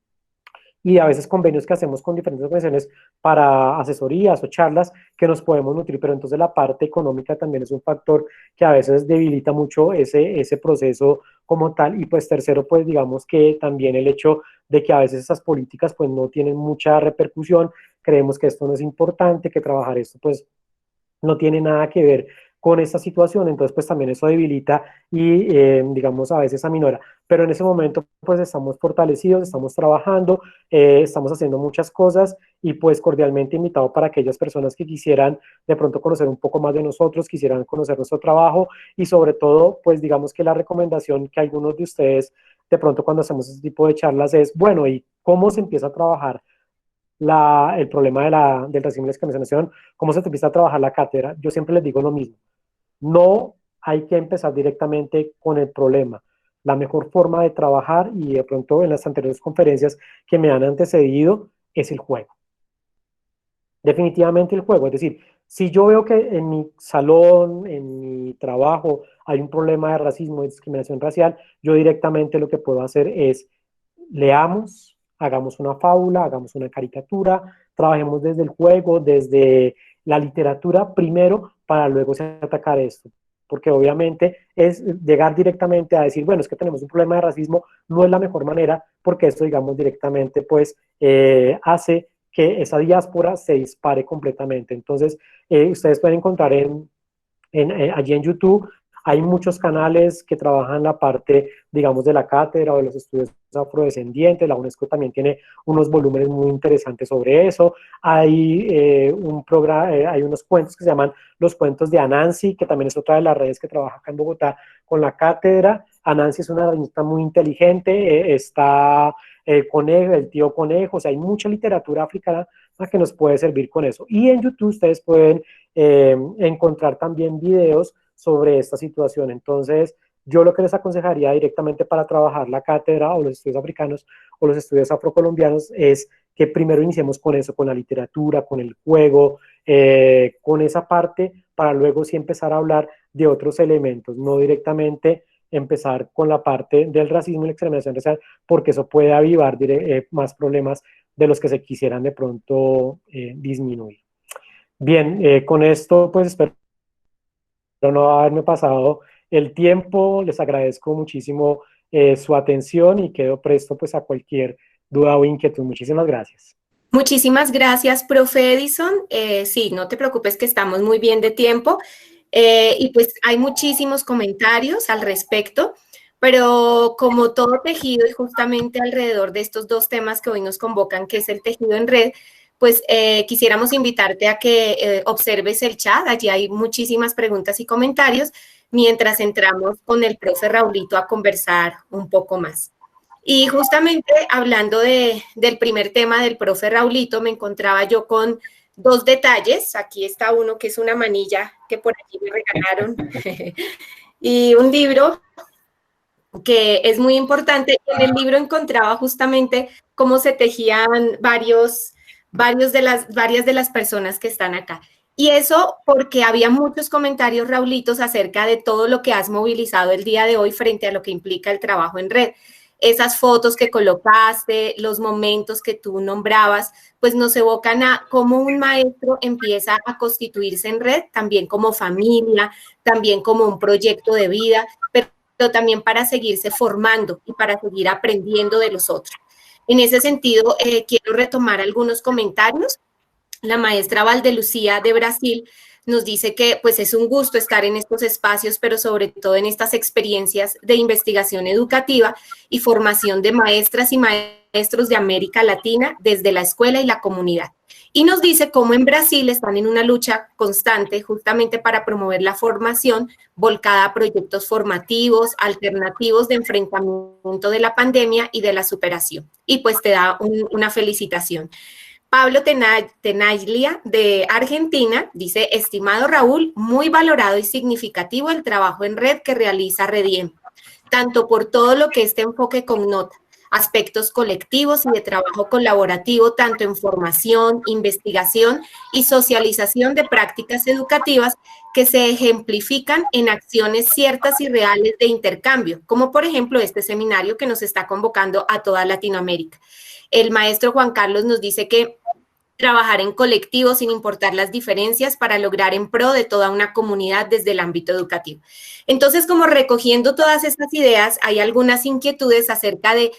y a veces convenios que hacemos con diferentes organizaciones para asesorías o charlas que nos podemos nutrir. Pero entonces la parte económica también es un factor que a veces debilita mucho ese proceso como tal. Y pues tercero, pues digamos que también el hecho de que a veces esas políticas pues no tienen mucha repercusión. Creemos que esto no es importante, que trabajar esto pues no tiene nada que ver con esta situación. Entonces pues también eso debilita y digamos a veces aminora. Pero en ese momento pues estamos fortalecidos, estamos trabajando, estamos haciendo muchas cosas, y pues cordialmente invitado para aquellas personas que quisieran de pronto conocer un poco más de nosotros, quisieran conocer nuestro trabajo, y sobre todo pues digamos que la recomendación que algunos de ustedes de pronto cuando hacemos este tipo de charlas es, bueno, ¿y cómo se empieza a trabajar el problema del racismo y la discriminación? ¿Cómo se empieza a trabajar la cátedra? Yo siempre les digo lo mismo. No hay que empezar directamente con el problema. La mejor forma de trabajar, y de pronto en las anteriores conferencias que me han antecedido, es el juego. Definitivamente el juego. Es decir, si yo veo que en mi salón, en mi trabajo, hay un problema de racismo y discriminación racial, yo directamente lo que puedo hacer es leamos, hagamos una fábula, hagamos una caricatura, trabajemos desde el juego, desde la literatura primero, para luego atacar esto. porque obviamente es llegar directamente a decir, bueno, es que tenemos un problema de racismo, no es la mejor manera, porque esto, digamos, directamente, pues, hace que esa diáspora se dispare completamente. Entonces, ustedes pueden encontrar allí en YouTube, hay muchos canales que trabajan la parte, digamos, de la cátedra o de los estudios afrodescendientes. La UNESCO también tiene unos volúmenes muy interesantes sobre eso. Hay hay unos cuentos que se llaman Los Cuentos de Anansi, que también es otra de las redes que trabaja acá en Bogotá con la cátedra. Anansi es una revista muy inteligente, está el conejo, el tío conejo, o sea, hay mucha literatura africana que nos puede servir con eso. Y en YouTube ustedes pueden encontrar también videos sobre esta situación. Entonces, yo lo que les aconsejaría directamente para trabajar la cátedra o los estudios africanos o los estudios afrocolombianos es que primero iniciemos con eso, con la literatura, con el juego, con esa parte, para luego sí empezar a hablar de otros elementos, no directamente empezar con la parte del racismo y la discriminación racial, porque eso puede avivar más problemas de los que se quisieran de pronto disminuir. Bien, con esto pues espero no haberme pasado el tiempo, les agradezco muchísimo su atención y quedo presto pues a cualquier duda o inquietud. Muchísimas gracias. Muchísimas gracias, profe Edison. Sí, no te preocupes que estamos muy bien de tiempo y pues hay muchísimos comentarios al respecto, pero como todo tejido y justamente alrededor de estos dos temas que hoy nos convocan, que es el tejido en red, pues quisiéramos invitarte a que observes el chat. Allí hay muchísimas preguntas y comentarios mientras entramos con el profe Raulito a conversar un poco más. Y justamente hablando del primer tema del profe Raulito, me encontraba yo con dos detalles. Aquí está uno que es una manilla que por aquí me regalaron y un libro que es muy importante. En el libro encontraba justamente cómo se tejían varias de las personas que están acá. Y eso porque había muchos comentarios, Raulitos, acerca de todo lo que has movilizado el día de hoy frente a lo que implica el trabajo en red. Esas fotos que colocaste, los momentos que tú nombrabas, pues nos evocan a cómo un maestro empieza a constituirse en red, también como familia, también como un proyecto de vida, pero también para seguirse formando y para seguir aprendiendo de los otros. En ese sentido, quiero retomar algunos comentarios. La maestra Valdelucía de Brasil nos dice que pues es un gusto estar en estos espacios, pero sobre todo en estas experiencias de investigación educativa y formación de maestras y maestros de América Latina desde la escuela y la comunidad. Y nos dice cómo en Brasil están en una lucha constante justamente para promover la formación volcada a proyectos formativos, alternativos de enfrentamiento de la pandemia y de la superación. Y pues te da una felicitación. Pablo Tenaglia, de Argentina, dice: estimado Raúl, muy valorado y significativo el trabajo en red que realiza Rediem, tanto por todo lo que este enfoque connota, aspectos colectivos y de trabajo colaborativo, tanto en formación, investigación y socialización de prácticas educativas que se ejemplifican en acciones ciertas y reales de intercambio, como por ejemplo este seminario que nos está convocando a toda Latinoamérica. El maestro Juan Carlos nos dice que trabajar en colectivo sin importar las diferencias para lograr en pro de toda una comunidad desde el ámbito educativo. Entonces, como recogiendo todas estas ideas, hay algunas inquietudes acerca de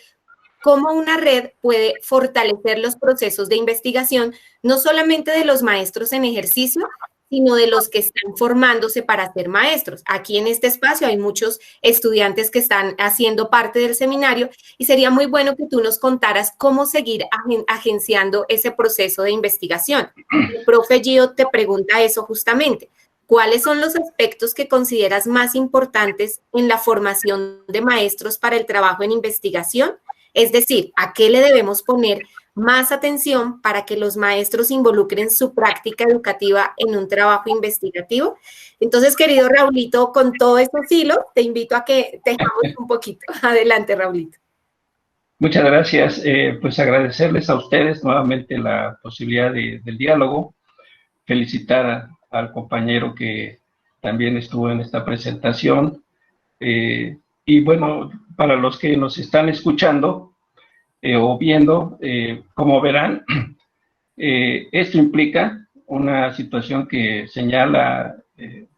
cómo una red puede fortalecer los procesos de investigación, no solamente de los maestros en ejercicio, sino de los que están formándose para ser maestros. Aquí en este espacio hay muchos estudiantes que están haciendo parte del seminario y sería muy bueno que tú nos contaras cómo seguir agenciando ese proceso de investigación. El profe Gio te pregunta eso justamente. ¿Cuáles son los aspectos que consideras más importantes en la formación de maestros para el trabajo en investigación? Es decir, ¿a qué le debemos poner más atención para que los maestros involucren su práctica educativa en un trabajo investigativo? Entonces, querido Raulito, con todo este hilo, te invito a que tengamos un poquito. Adelante, Raulito. Muchas gracias. Pues agradecerles a ustedes nuevamente la posibilidad del diálogo, felicitar al compañero que también estuvo en esta presentación. Y bueno, para los que nos están escuchando o viendo, como verán, esto implica una situación que señala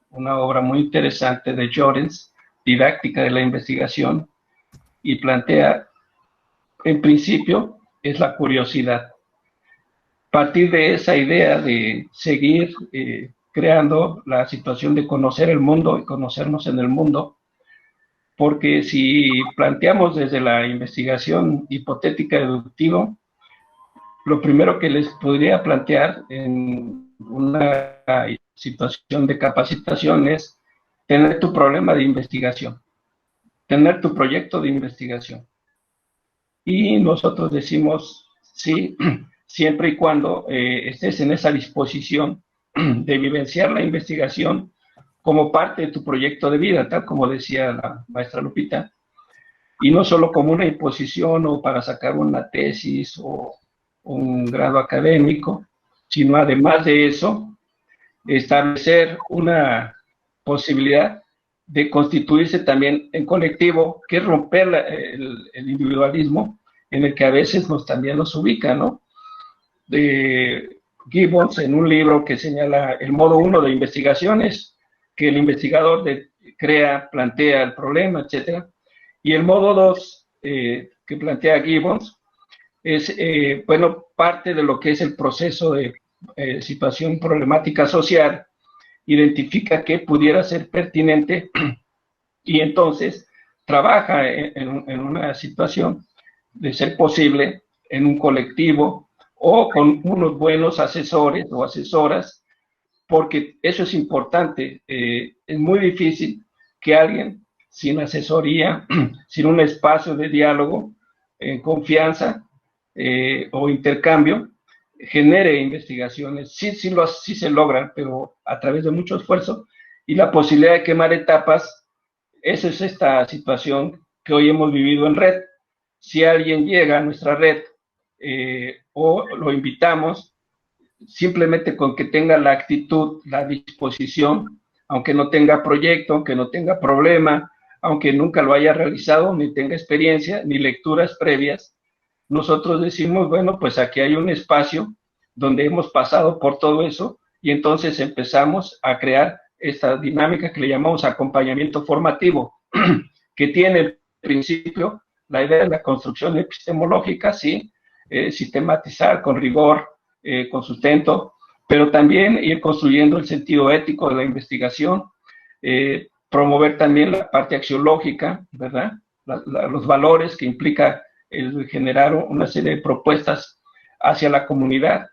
una obra muy interesante de Llorens, Didáctica de la Investigación, y plantea, en principio, es la curiosidad. Partir de esa idea de seguir creando la situación de conocer el mundo y conocernos en el mundo, porque si planteamos desde la investigación hipotética deductiva, lo primero que les podría plantear en una situación de capacitación es tener tu problema de investigación, tener tu proyecto de investigación. Y nosotros decimos sí, siempre y cuando estés en esa disposición de vivenciar la investigación como parte de tu proyecto de vida, tal como decía la maestra Lupita, y no solo como una imposición o para sacar una tesis o un grado académico, sino además de eso, establecer una posibilidad de constituirse también en colectivo, que es romper el individualismo en el que a veces también nos ubica, ¿no? De Gibbons, en un libro que señala el modo 1 de investigaciones, que el investigador crea, plantea el problema, etc. Y el modo 2 que plantea Gibbons es, bueno, parte de lo que es el proceso de situación problemática social, identifica qué pudiera ser pertinente y entonces trabaja en una situación de ser posible en un colectivo o con unos buenos asesores o asesoras, porque eso es importante. Es muy difícil que alguien sin asesoría, sin un espacio de diálogo, confianza o intercambio, genere investigaciones. Sí se logran, pero a través de mucho esfuerzo y la posibilidad de quemar etapas. Esa es esta situación que hoy hemos vivido en red. Si alguien llega a nuestra red o lo invitamos, simplemente con que tenga la actitud, la disposición, aunque no tenga proyecto, aunque no tenga problema, aunque nunca lo haya realizado, ni tenga experiencia, ni lecturas previas, nosotros decimos, bueno, pues aquí hay un espacio donde hemos pasado por todo eso y entonces empezamos a crear esta dinámica que le llamamos acompañamiento formativo, que tiene el principio la idea de la construcción epistemológica, sí, sistematizar con rigor, con sustento, pero también ir construyendo el sentido ético de la investigación, promover también la parte axiológica, ¿verdad? Los valores que implica el generar una serie de propuestas hacia la comunidad,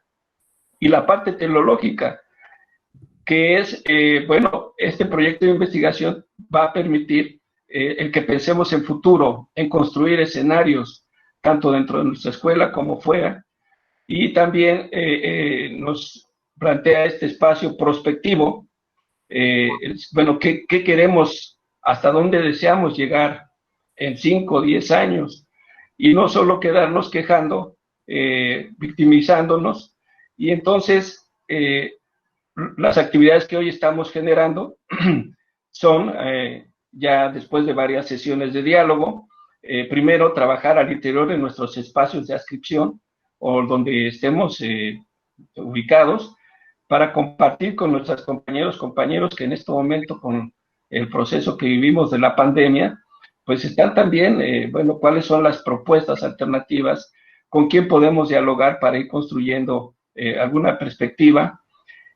y la parte teleológica, que es, bueno, este proyecto de investigación va a permitir el que pensemos en futuro, en construir escenarios, tanto dentro de nuestra escuela como fuera, y también nos plantea este espacio prospectivo, bueno, ¿qué queremos, hasta dónde deseamos llegar en 5 o 10 años? Y no solo quedarnos quejando, victimizándonos, y entonces las actividades que hoy estamos generando son, ya después de varias sesiones de diálogo, primero trabajar al interior de nuestros espacios de adscripción o donde estemos ubicados, para compartir con nuestros compañeros que en este momento, con el proceso que vivimos de la pandemia, pues están también, bueno, cuáles son las propuestas alternativas, con quién podemos dialogar para ir construyendo alguna perspectiva.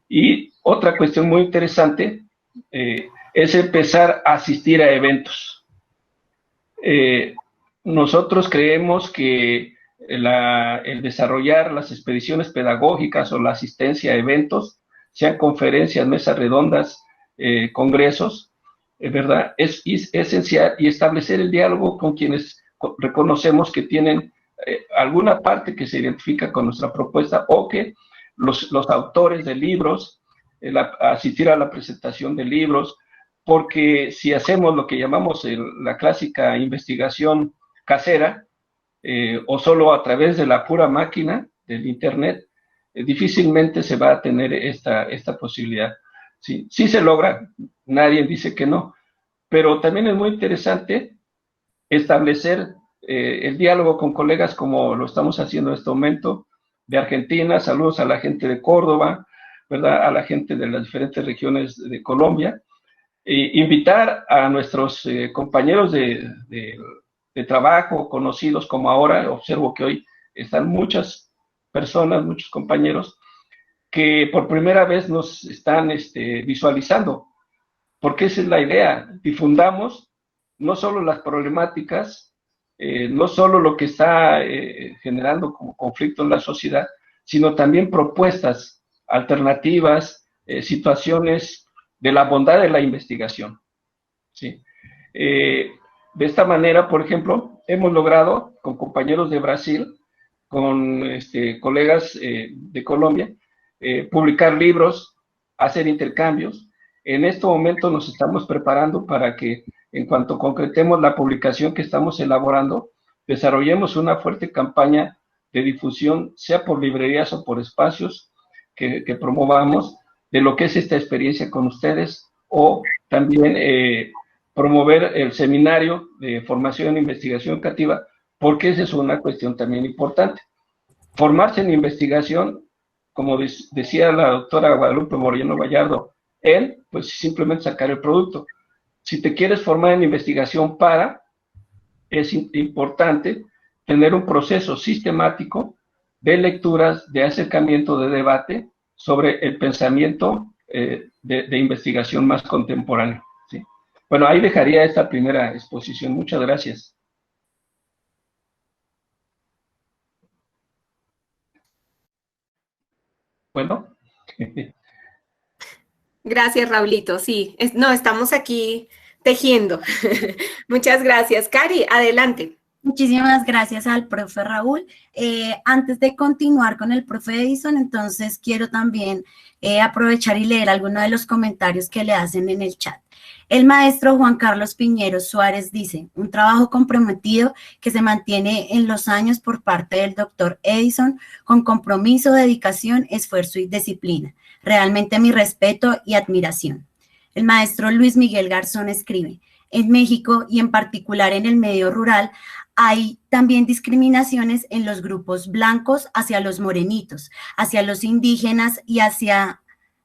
Y otra cuestión muy interesante es empezar a asistir a eventos. Nosotros creemos que el desarrollar las expediciones pedagógicas o la asistencia a eventos, sean conferencias, mesas redondas, congresos, ¿verdad? Es esencial, y establecer el diálogo con quienes reconocemos que tienen alguna parte que se identifica con nuestra propuesta, o que los autores de libros, asistir a la presentación de libros, porque si hacemos lo que llamamos la clásica investigación casera, o solo a través de la pura máquina del internet, difícilmente se va a tener esta posibilidad. Sí se logra, nadie dice que no, pero también es muy interesante establecer el diálogo con colegas como lo estamos haciendo en este momento, de Argentina. Saludos a la gente de Córdoba, ¿verdad? A la gente de las diferentes regiones de Colombia, invitar a nuestros compañeros de trabajo, conocidos como ahora, observo que hoy están muchas personas, muchos compañeros, que por primera vez nos están visualizando, porque esa es la idea, difundamos no solo las problemáticas, no solo lo que está generando como conflicto en la sociedad, sino también propuestas alternativas, situaciones de la bondad de la investigación. ¿Sí? De esta manera, por ejemplo, hemos logrado con compañeros de Brasil, con colegas de Colombia, publicar libros, hacer intercambios. En este momento nos estamos preparando para que, en cuanto concretemos la publicación que estamos elaborando, desarrollemos una fuerte campaña de difusión, sea por librerías o por espacios que promovamos, de lo que es esta experiencia con ustedes, o también promover el seminario de formación en investigación educativa, porque esa es una cuestión también importante. Formarse en investigación, como decía la doctora Guadalupe Moreno Vallardo, pues simplemente sacar el producto. Si te quieres formar en investigación es importante tener un proceso sistemático de lecturas, de acercamiento, de debate sobre el pensamiento de investigación más contemporáneo. ¿Sí? Bueno, ahí dejaría esta primera exposición. Muchas gracias. Bueno. Gracias, Raulito. Sí, no, estamos aquí tejiendo. Muchas gracias. Cari, adelante. Muchísimas gracias al profe Raúl. Antes de continuar con el profe Edison, entonces quiero también aprovechar y leer algunos de los comentarios que le hacen en el chat. El maestro Juan Carlos Piñero Suárez dice, un trabajo comprometido que se mantiene en los años por parte del doctor Edison con compromiso, dedicación, esfuerzo y disciplina. Realmente mi respeto y admiración. El maestro Luis Miguel Garzón escribe, en México y en particular en el medio rural, hay también discriminaciones en los grupos blancos hacia los morenitos, hacia los indígenas y hacia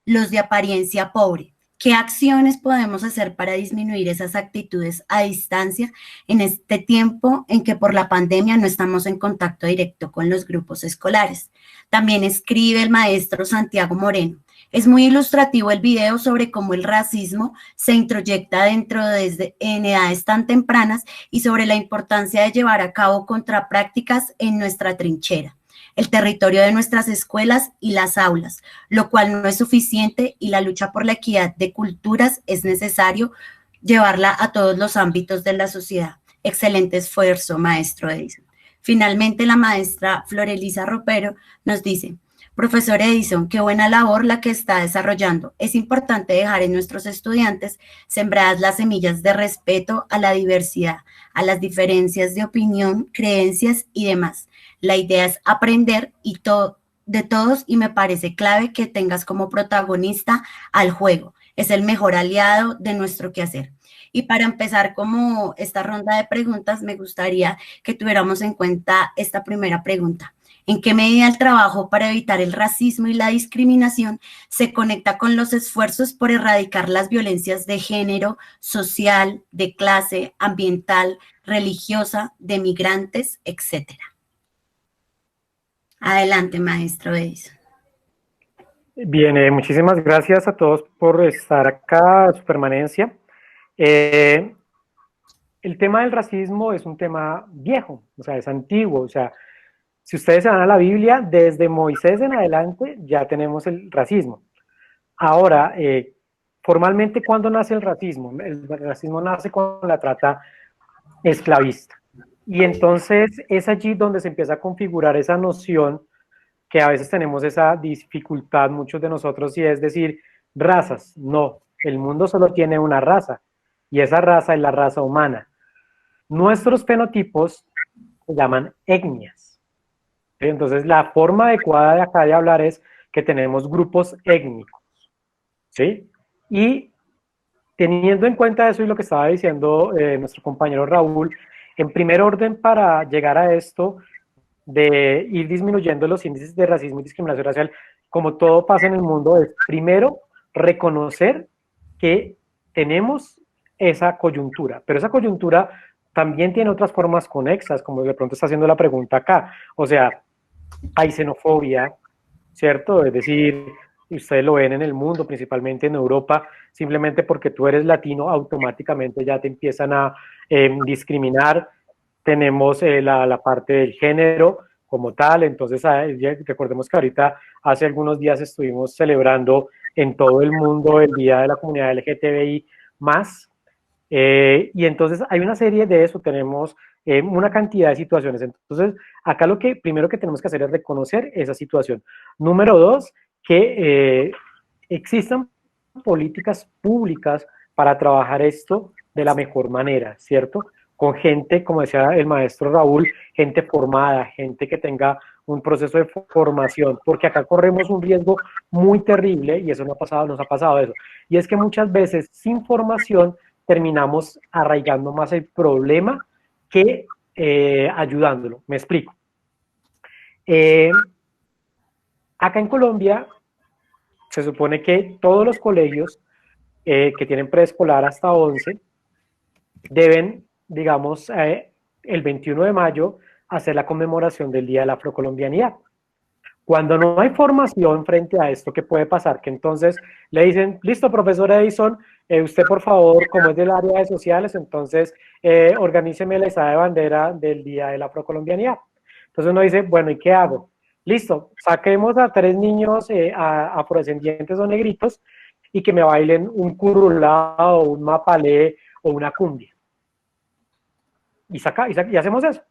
los de apariencia pobre. ¿Qué acciones podemos hacer para disminuir esas actitudes a distancia en este tiempo en que por la pandemia no estamos en contacto directo con los grupos escolares? También escribe el maestro Santiago Moreno. Es muy ilustrativo el video sobre cómo el racismo se introyecta dentro desde en edades tan tempranas y sobre la importancia de llevar a cabo contraprácticas en nuestra trinchera, el territorio de nuestras escuelas y las aulas, lo cual no es suficiente y la lucha por la equidad de culturas es necesario llevarla a todos los ámbitos de la sociedad. Excelente esfuerzo, maestro Edison. Finalmente, la maestra Florelisa Ropero nos dice, profesor Edison, qué buena labor la que está desarrollando. Es importante dejar en nuestros estudiantes sembradas las semillas de respeto a la diversidad, a las diferencias de opinión, creencias y demás. La idea es aprender de todos y me parece clave que tengas como protagonista al juego. Es el mejor aliado de nuestro quehacer. Y para empezar como esta ronda de preguntas, me gustaría que tuviéramos en cuenta esta primera pregunta. ¿En qué medida el trabajo para evitar el racismo y la discriminación se conecta con los esfuerzos por erradicar las violencias de género, social, de clase, ambiental, religiosa, de migrantes, etcétera? Adelante, maestro Edison. Bien, muchísimas gracias a todos por estar acá, su permanencia. El tema del racismo es un tema viejo, o sea, es antiguo, o sea, si ustedes se van a la Biblia, desde Moisés en adelante ya tenemos el racismo. Ahora, formalmente, ¿cuándo nace el racismo? El racismo nace con la trata esclavista. Y entonces es allí donde se empieza a configurar esa noción que a veces tenemos esa dificultad, muchos de nosotros, y es decir, razas. No, el mundo solo tiene una raza, y esa raza es la raza humana. Nuestros fenotipos se llaman etnias. Entonces, la forma adecuada de acá de hablar es que tenemos grupos étnicos, ¿sí? Y teniendo en cuenta eso y lo que estaba diciendo nuestro compañero Raúl, en primer orden para llegar a esto de ir disminuyendo los índices de racismo y discriminación racial, como todo pasa en el mundo, es primero reconocer que tenemos esa coyuntura, pero esa coyuntura también tiene otras formas conexas, como de pronto está haciendo la pregunta acá. O sea, hay xenofobia, ¿cierto? Es decir, ustedes lo ven en el mundo, principalmente en Europa, simplemente porque tú eres latino, automáticamente ya te empiezan a discriminar. Tenemos la parte del género como tal, entonces recordemos que ahorita hace algunos días estuvimos celebrando en todo el mundo el Día de la Comunidad LGTBI+, y entonces hay una serie de eso, tenemos una cantidad de situaciones. Entonces, acá lo que primero que tenemos que hacer es reconocer esa situación. Número dos, que existan políticas públicas para trabajar esto de la mejor manera, ¿cierto? Con gente, como decía el maestro Raúl, gente formada, gente que tenga un proceso de formación, porque acá corremos un riesgo muy terrible, y eso nos ha pasado eso, y es que muchas veces sin formación terminamos arraigando más el problema que ayudándolo. Me explico. Acá en Colombia se supone que todos los colegios que tienen preescolar hasta 11 deben, digamos, el 21 de mayo hacer la conmemoración del Día de la Afrocolombianidad. Cuando no hay formación frente a esto, ¿qué puede pasar? Que entonces le dicen, listo, profesor Edison, usted por favor, como es del área de sociales, entonces organíceme la izada de bandera del Día de la Afrocolombianidad. Entonces uno dice, bueno, ¿y qué hago? Listo, saquemos a 3 niños afrodescendientes o negritos y que me bailen un currulao, un mapalé o una cumbia. Y hacemos eso.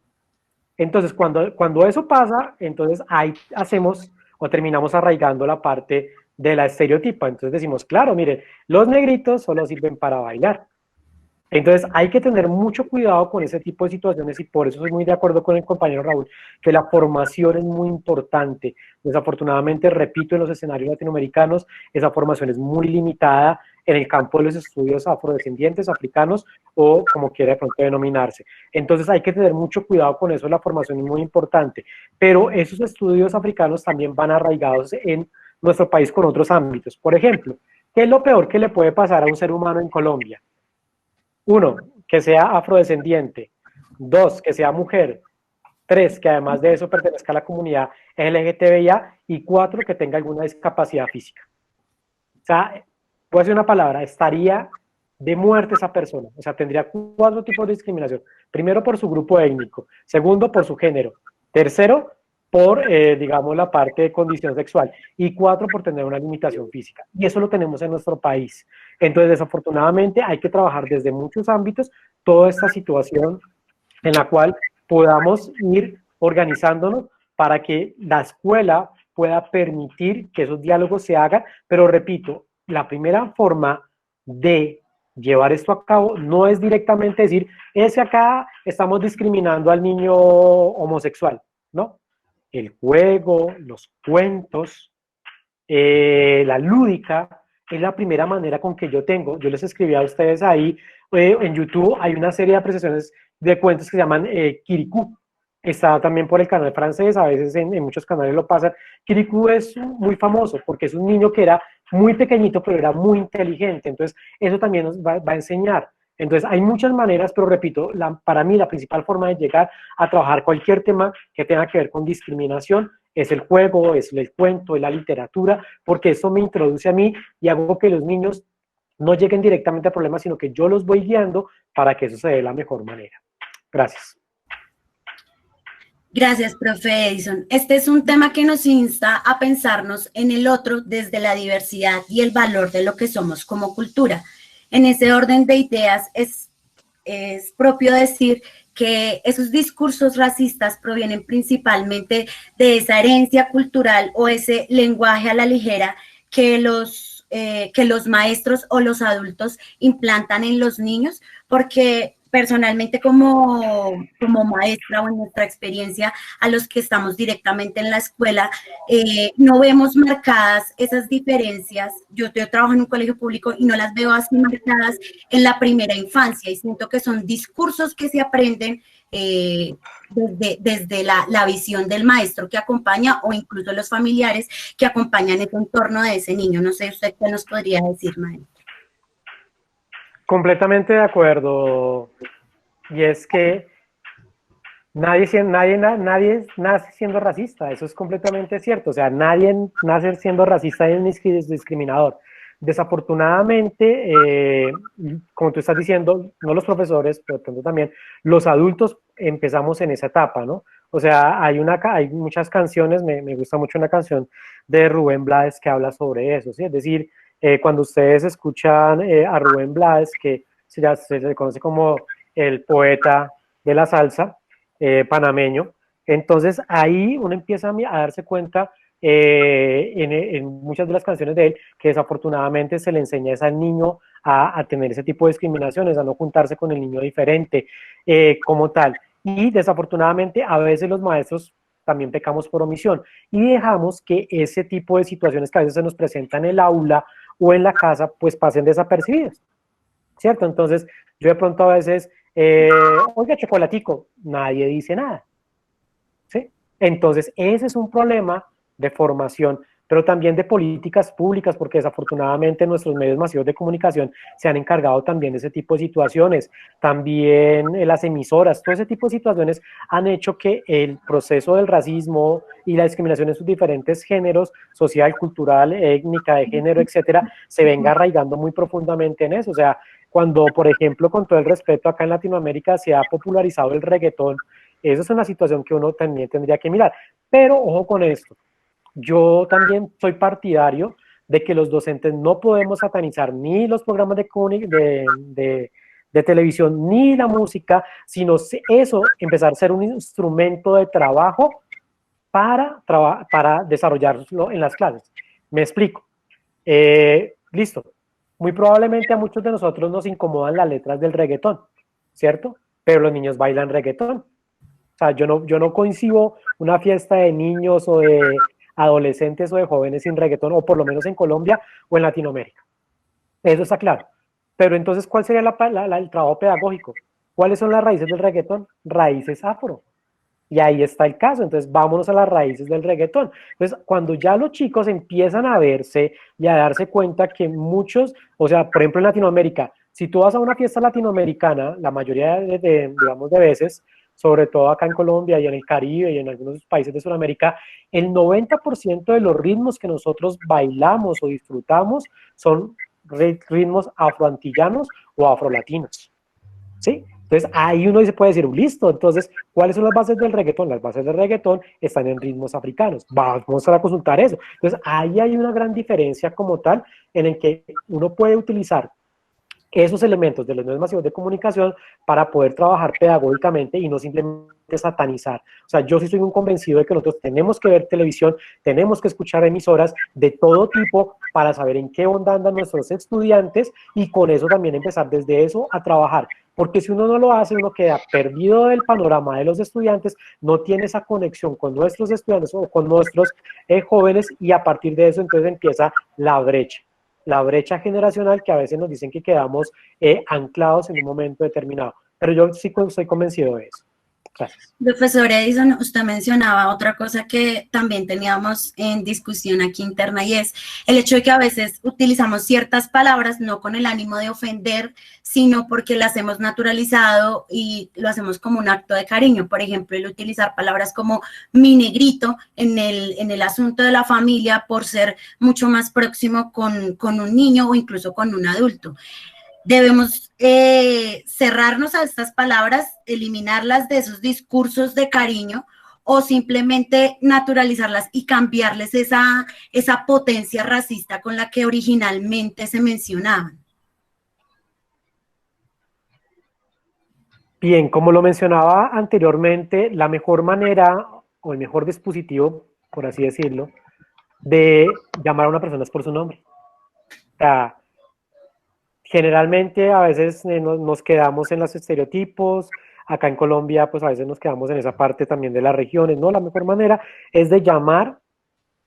Entonces, cuando eso pasa, entonces ahí hacemos o terminamos arraigando la parte de la estereotipa. Entonces decimos, claro, miren, los negritos solo sirven para bailar. Entonces hay que tener mucho cuidado con ese tipo de situaciones, y por eso soy muy de acuerdo con el compañero Raúl, que la formación es muy importante. Desafortunadamente, repito, en los escenarios latinoamericanos, esa formación es muy limitada en el campo de los estudios afrodescendientes, africanos, o como quiera de pronto denominarse. Entonces hay que tener mucho cuidado con eso, la formación es muy importante, pero esos estudios africanos también van arraigados en nuestro país con otros ámbitos. Por ejemplo, ¿qué es lo peor que le puede pasar a un ser humano en Colombia? 1, que sea afrodescendiente. 2, que sea mujer. 3, que además de eso pertenezca a la comunidad LGTBIA. Y 4, que tenga alguna discapacidad física. O sea, voy a decir una palabra, estaría de muerte esa persona. O sea, tendría 4 tipos de discriminación. Primero, por su grupo étnico. Segundo, por su género. Tercero, por, digamos, la parte de condición sexual. Y 4, por tener una limitación física. Y eso lo tenemos en nuestro país. Entonces, desafortunadamente, hay que trabajar desde muchos ámbitos toda esta situación en la cual podamos ir organizándonos para que la escuela pueda permitir que esos diálogos se hagan. Pero repito, la primera forma de llevar esto a cabo no es directamente decir, es que acá estamos discriminando al niño homosexual, ¿no? El juego, los cuentos, la lúdica, es la primera manera con que yo les escribí a ustedes ahí, en YouTube hay una serie de apreciaciones de cuentos que se llaman Kirikou, está también por el canal francés, a veces en muchos canales lo pasan. Kirikou es muy famoso porque es un niño que era muy pequeñito, pero era muy inteligente, entonces eso también nos va a enseñar. Entonces hay muchas maneras, pero repito, para mí la principal forma de llegar a trabajar cualquier tema que tenga que ver con discriminación es el juego, es el cuento, es la literatura, porque eso me introduce a mí y hago que los niños no lleguen directamente a problemas, sino que yo los voy guiando para que eso se dé de la mejor manera. Gracias. Gracias, profe Edison. Este es un tema que nos insta a pensarnos en el otro desde la diversidad y el valor de lo que somos como cultura. En ese orden de ideas es propio decir que esos discursos racistas provienen principalmente de esa herencia cultural o ese lenguaje a la ligera que los maestros o los adultos implantan en los niños, porque personalmente como maestra o en nuestra experiencia a los que estamos directamente en la escuela, no vemos marcadas esas diferencias. Yo trabajo en un colegio público y no las veo así marcadas en la primera infancia, y siento que son discursos que se aprenden desde la visión del maestro que acompaña, o incluso los familiares que acompañan el entorno de ese niño. No sé usted qué nos podría decir, maestro. Completamente de acuerdo. Y es que nadie nace siendo racista, eso es completamente cierto. O sea, nadie nace siendo racista ni discriminador. Desafortunadamente, como tú estás diciendo, no los profesores, pero tanto también los adultos empezamos en esa etapa, ¿no? O sea, hay muchas canciones, me gusta mucho una canción de Rubén Blades que habla sobre eso, ¿sí? Es decir, cuando ustedes escuchan a Rubén Blades, que ya se le conoce como el poeta de la salsa, panameño. Entonces ahí uno empieza a darse cuenta en muchas de las canciones de él que desafortunadamente se le enseña al niño a tener ese tipo de discriminaciones, a no juntarse con el niño diferente como tal. Y desafortunadamente a veces los maestros también pecamos por omisión y dejamos que ese tipo de situaciones que a veces se nos presentan en el aula o en la casa pues pasen desapercibidas, ¿cierto? Entonces yo de pronto a veces oiga, chocolatico, nadie dice nada, ¿sí? Entonces, ese es un problema de formación, pero también de políticas públicas, porque desafortunadamente nuestros medios masivos de comunicación se han encargado también de ese tipo de situaciones, también las emisoras, todo ese tipo de situaciones han hecho que el proceso del racismo y la discriminación en sus diferentes géneros, social, cultural, étnica, de género, etcétera, se venga arraigando muy profundamente en eso. O sea, cuando, por ejemplo, con todo el respeto, acá en Latinoamérica se ha popularizado el reggaetón, eso es una situación que uno también tendría que mirar. Pero ojo con esto, yo también soy partidario de que los docentes no podemos satanizar ni los programas de televisión ni la música, sino eso empezar a ser un instrumento de trabajo para desarrollarlo en las clases. Me explico. Listo. Muy probablemente a muchos de nosotros nos incomodan las letras del reggaetón, ¿cierto? Pero los niños bailan reggaetón. O sea, yo no concibo una fiesta de niños o de adolescentes o de jóvenes sin reggaetón, o por lo menos en Colombia o en Latinoamérica. Eso está claro. Pero entonces, ¿cuál sería el trabajo pedagógico? ¿Cuáles son las raíces del reggaetón? Raíces afro. Y ahí está el caso. Entonces, vámonos a las raíces del reggaetón. Entonces, cuando ya los chicos empiezan a verse y a darse cuenta que muchos, o sea, por ejemplo, en Latinoamérica, si tú vas a una fiesta latinoamericana, la mayoría digamos, de veces, sobre todo acá en Colombia y en el Caribe y en algunos países de Sudamérica, el 90% de los ritmos que nosotros bailamos o disfrutamos son ritmos afroantillanos o afrolatinos, ¿sí? Entonces ahí uno se puede decir, listo, entonces, ¿cuáles son las bases del reggaetón? Las bases del reggaetón están en ritmos africanos. Vamos a consultar eso. Entonces ahí hay una gran diferencia como tal en el que uno puede utilizar esos elementos de los medios masivos de comunicación para poder trabajar pedagógicamente y no simplemente satanizar. O sea, yo sí soy un convencido de que nosotros tenemos que ver televisión, tenemos que escuchar emisoras de todo tipo para saber en qué onda andan nuestros estudiantes y con eso también empezar desde eso a trabajar. Porque si uno no lo hace, uno queda perdido del panorama de los estudiantes, no tiene esa conexión con nuestros estudiantes o con nuestros jóvenes y a partir de eso entonces empieza la brecha generacional que a veces nos dicen que quedamos anclados en un momento determinado. Pero yo sí estoy convencido de eso. Gracias. Profesor Edison, usted mencionaba otra cosa que también teníamos en discusión aquí interna y es el hecho de que a veces utilizamos ciertas palabras no con el ánimo de ofender, sino porque las hemos naturalizado y lo hacemos como un acto de cariño. Por ejemplo, el utilizar palabras como mi negrito en el asunto de la familia por ser mucho más próximo con un niño o incluso con un adulto. Debemos cerrarnos a estas palabras, eliminarlas de esos discursos de cariño o simplemente naturalizarlas y cambiarles esa potencia racista con la que originalmente se mencionaban. Bien, como lo mencionaba anteriormente, la mejor manera o el mejor dispositivo, por así decirlo, de llamar a una persona es por su nombre. O sea, generalmente a veces nos quedamos en los estereotipos, acá en Colombia pues a veces nos quedamos en esa parte también de las regiones, ¿no? La mejor manera es de llamar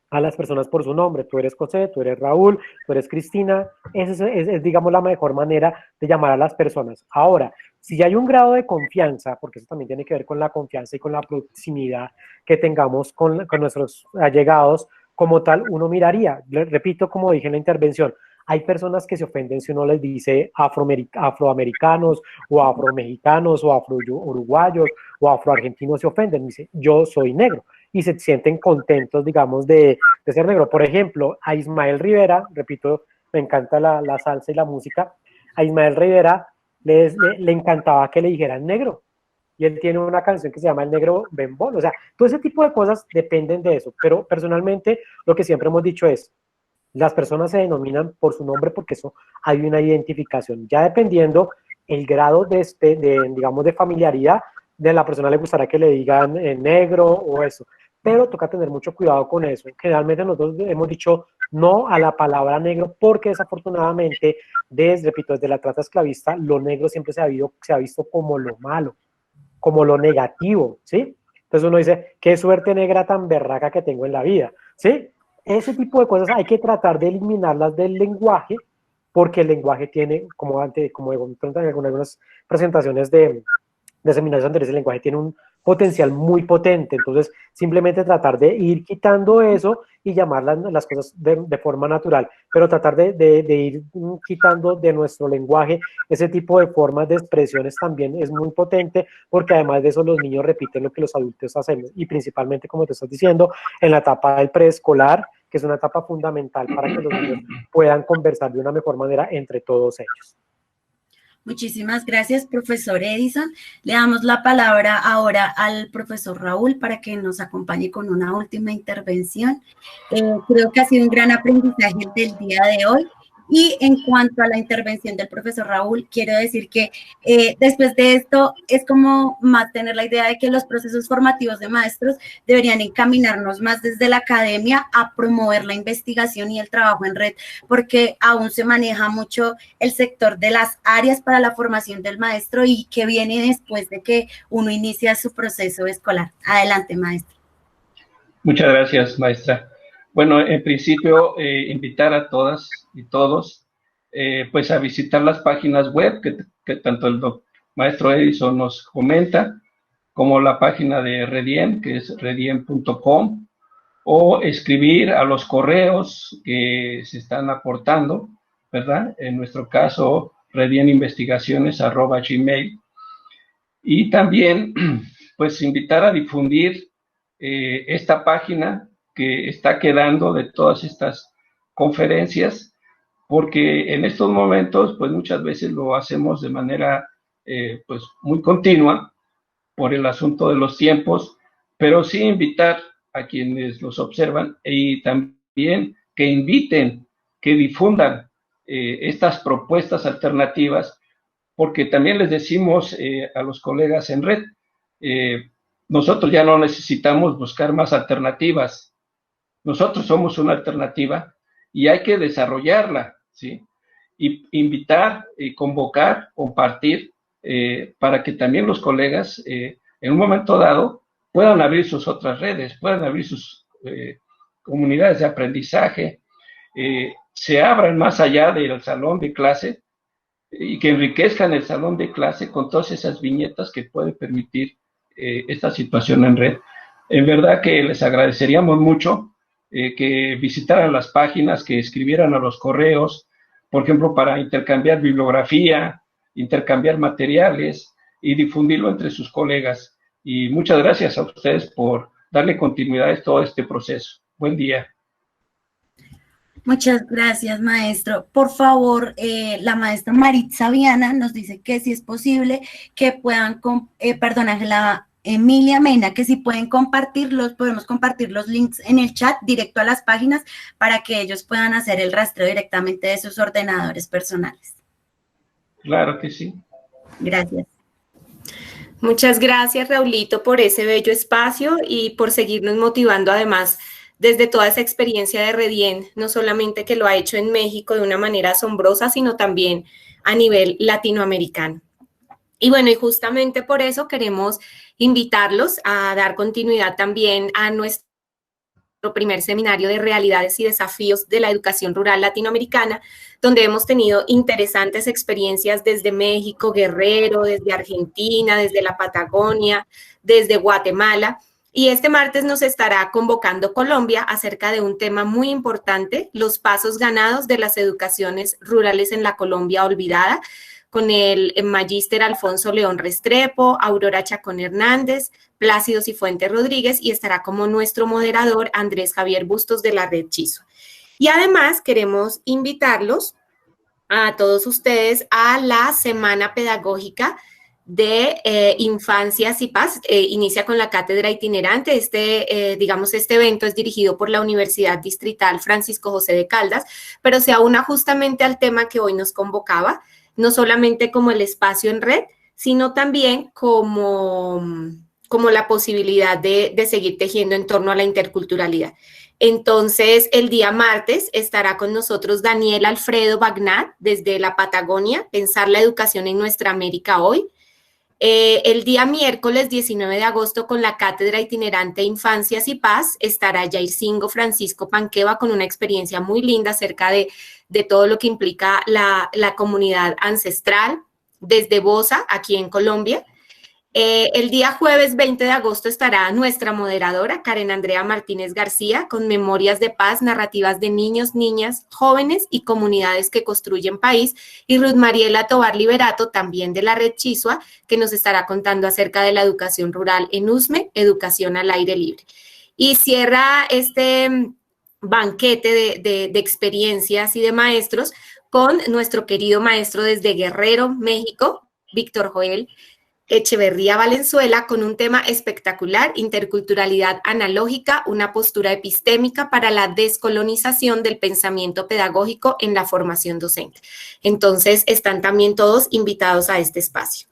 a las personas por su nombre. Tú eres José, tú eres Raúl, tú eres Cristina. Esa es, digamos, la mejor manera de llamar a las personas. Ahora, si hay un grado de confianza, porque eso también tiene que ver con la confianza y con la proximidad que tengamos con nuestros allegados, como tal, uno miraría, repito, como dije en la intervención, Hay personas que se ofenden si uno les dice afroamericanos o afromexicanos o afro-uruguayos o afroargentinos, se ofenden. Dice, yo soy negro, y se sienten contentos, digamos, de ser negro. Por ejemplo, a Ismael Rivera, repito, me encanta la salsa y la música, a Ismael Rivera le encantaba que le dijeran negro, y él tiene una canción que se llama El Negro Bembol. O sea, todo ese tipo de cosas dependen de eso, pero personalmente lo que siempre hemos dicho es, las personas se denominan por su nombre porque eso hay una identificación, ya dependiendo el grado digamos, de familiaridad, de la persona le gustará que le digan negro o eso, pero toca tener mucho cuidado con eso. Generalmente nosotros hemos dicho no a la palabra negro porque desafortunadamente, repito, desde la trata esclavista, lo negro siempre se ha visto como lo malo, como lo negativo, ¿sí? Entonces uno dice, qué suerte negra tan berraca que tengo en la vida, ¿sí? Ese tipo de cosas hay que tratar de eliminarlas del lenguaje, porque el lenguaje tiene, como en algunas presentaciones de seminarios anteriores, el lenguaje tiene un potencial muy potente. Entonces simplemente tratar de ir quitando eso y llamar las cosas de forma natural, pero tratar de ir quitando de nuestro lenguaje ese tipo de formas de expresiones también es muy potente, porque además de eso los niños repiten lo que los adultos hacemos, y principalmente, como te estás diciendo, en la etapa del preescolar, que es una etapa fundamental para que los niños puedan conversar de una mejor manera entre todos ellos. Muchísimas gracias, profesor Edison. Le damos la palabra ahora al profesor Raúl para que nos acompañe con una última intervención. Creo que ha sido un gran aprendizaje del día de hoy. Y en cuanto a la intervención del profesor Raúl, quiero decir que después de esto es como más tener la idea de que los procesos formativos de maestros deberían encaminarnos más desde la academia a promover la investigación y el trabajo en red, porque aún se maneja mucho el sector de las áreas para la formación del maestro y que viene después de que uno inicia su proceso escolar. Adelante, maestro. Muchas gracias, maestra. Bueno, en principio, invitar a todas y todos pues a visitar las páginas web que tanto el maestro Edison nos comenta, como la página de Rediem, que es rediem.com, o escribir a los correos que se están aportando, ¿verdad? En nuestro caso, redieminvestigaciones@gmail. Y también, pues, invitar a difundir esta página que está quedando de todas estas conferencias, porque en estos momentos, pues muchas veces lo hacemos de manera, pues muy continua por el asunto de los tiempos, pero sí invitar a quienes los observan y también que inviten, que difundan estas propuestas alternativas, porque también les decimos a los colegas en red, nosotros ya no necesitamos buscar más alternativas. Nosotros somos una alternativa y hay que desarrollarla, ¿sí? Y invitar, convocar, compartir, para que también los colegas, en un momento dado, puedan abrir sus otras redes, puedan abrir sus comunidades de aprendizaje, se abran más allá del salón de clase y que enriquezcan el salón de clase con todas esas viñetas que pueden permitir esta situación en red. En verdad que les agradeceríamos mucho que visitaran las páginas, que escribieran a los correos, por ejemplo, para intercambiar bibliografía, intercambiar materiales y difundirlo entre sus colegas. Y muchas gracias a ustedes por darle continuidad a todo este proceso. Buen día. Muchas gracias, maestro. Por favor, la maestra Maritza Viana nos dice que si es posible que puedan, la Emilia Mena, que si pueden compartirlos, podemos compartir los links en el chat directo a las páginas para que ellos puedan hacer el rastreo directamente de sus ordenadores personales. Claro que sí. Gracias. Muchas gracias, Raulito, por ese bello espacio y por seguirnos motivando además desde toda esa experiencia de Rediem, no solamente que lo ha hecho en México de una manera asombrosa, sino también a nivel latinoamericano. Y bueno, y justamente por eso queremos invitarlos a dar continuidad también a nuestro primer seminario de realidades y desafíos de la educación rural latinoamericana, donde hemos tenido interesantes experiencias desde México, Guerrero, desde Argentina, desde la Patagonia, desde Guatemala. Y este martes nos estará convocando Colombia acerca de un tema muy importante, los pasos ganados de las educaciones rurales en la Colombia olvidada, con el magíster Alfonso León Restrepo, Aurora Chacón Hernández, Plácido Cifuentes Rodríguez, y estará como nuestro moderador Andrés Javier Bustos de la Red Chisua. Y además queremos invitarlos a todos ustedes a la Semana Pedagógica de Infancias y Paz. Inicia con la cátedra itinerante. Este evento es dirigido por la Universidad Distrital Francisco José de Caldas, pero se aúna justamente al tema que hoy nos convocaba, no solamente como el espacio en red, sino también como la posibilidad de seguir tejiendo en torno a la interculturalidad. Entonces, el día martes estará con nosotros Daniel Alfredo Bagnat desde la Patagonia, Pensar la educación en nuestra América hoy. El día miércoles 19 de agosto con la cátedra itinerante Infancias y Paz estará Jairzinho Francisco Panqueva con una experiencia muy linda acerca de todo lo que implica la comunidad ancestral desde Bosa, aquí en Colombia. El día jueves 20 de agosto estará nuestra moderadora, Karen Andrea Martínez García, con Memorias de Paz, narrativas de niños, niñas, jóvenes y comunidades que construyen país, y Ruth Mariela Tobar Liberato, también de la Red Chisua, que nos estará contando acerca de la educación rural en USME, educación al aire libre. Y cierra este banquete de experiencias y de maestros con nuestro querido maestro desde Guerrero, México, Víctor Joel Echeverría Valenzuela, con un tema espectacular: interculturalidad analógica, una postura epistémica para la descolonización del pensamiento pedagógico en la formación docente. Entonces, están también todos invitados a este espacio.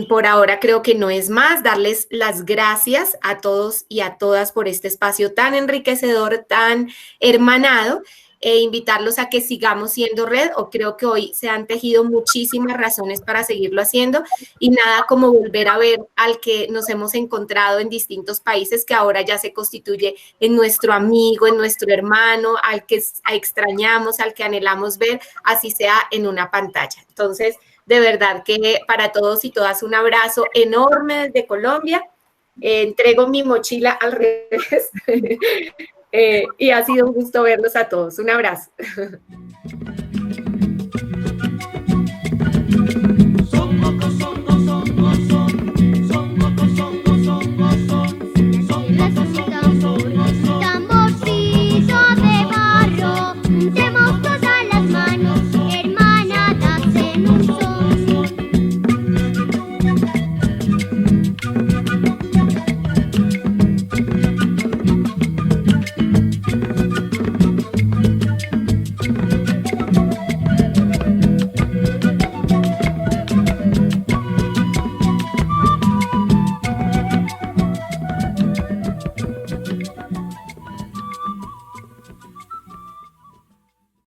Por ahora creo que no es más. Darles las gracias a todos y a todas por este espacio tan enriquecedor, tan hermanado, invitarlos a que sigamos siendo red. O creo que hoy se han tejido muchísimas razones para seguirlo haciendo, y nada como volver a ver al que nos hemos encontrado en distintos países, que ahora ya se constituye en nuestro amigo, en nuestro hermano, al que extrañamos, al que anhelamos ver, así sea en una pantalla. Entonces, de verdad que para todos y todas un abrazo enorme desde Colombia. Entrego mi mochila al revés. Y ha sido un gusto verlos a todos. Un abrazo.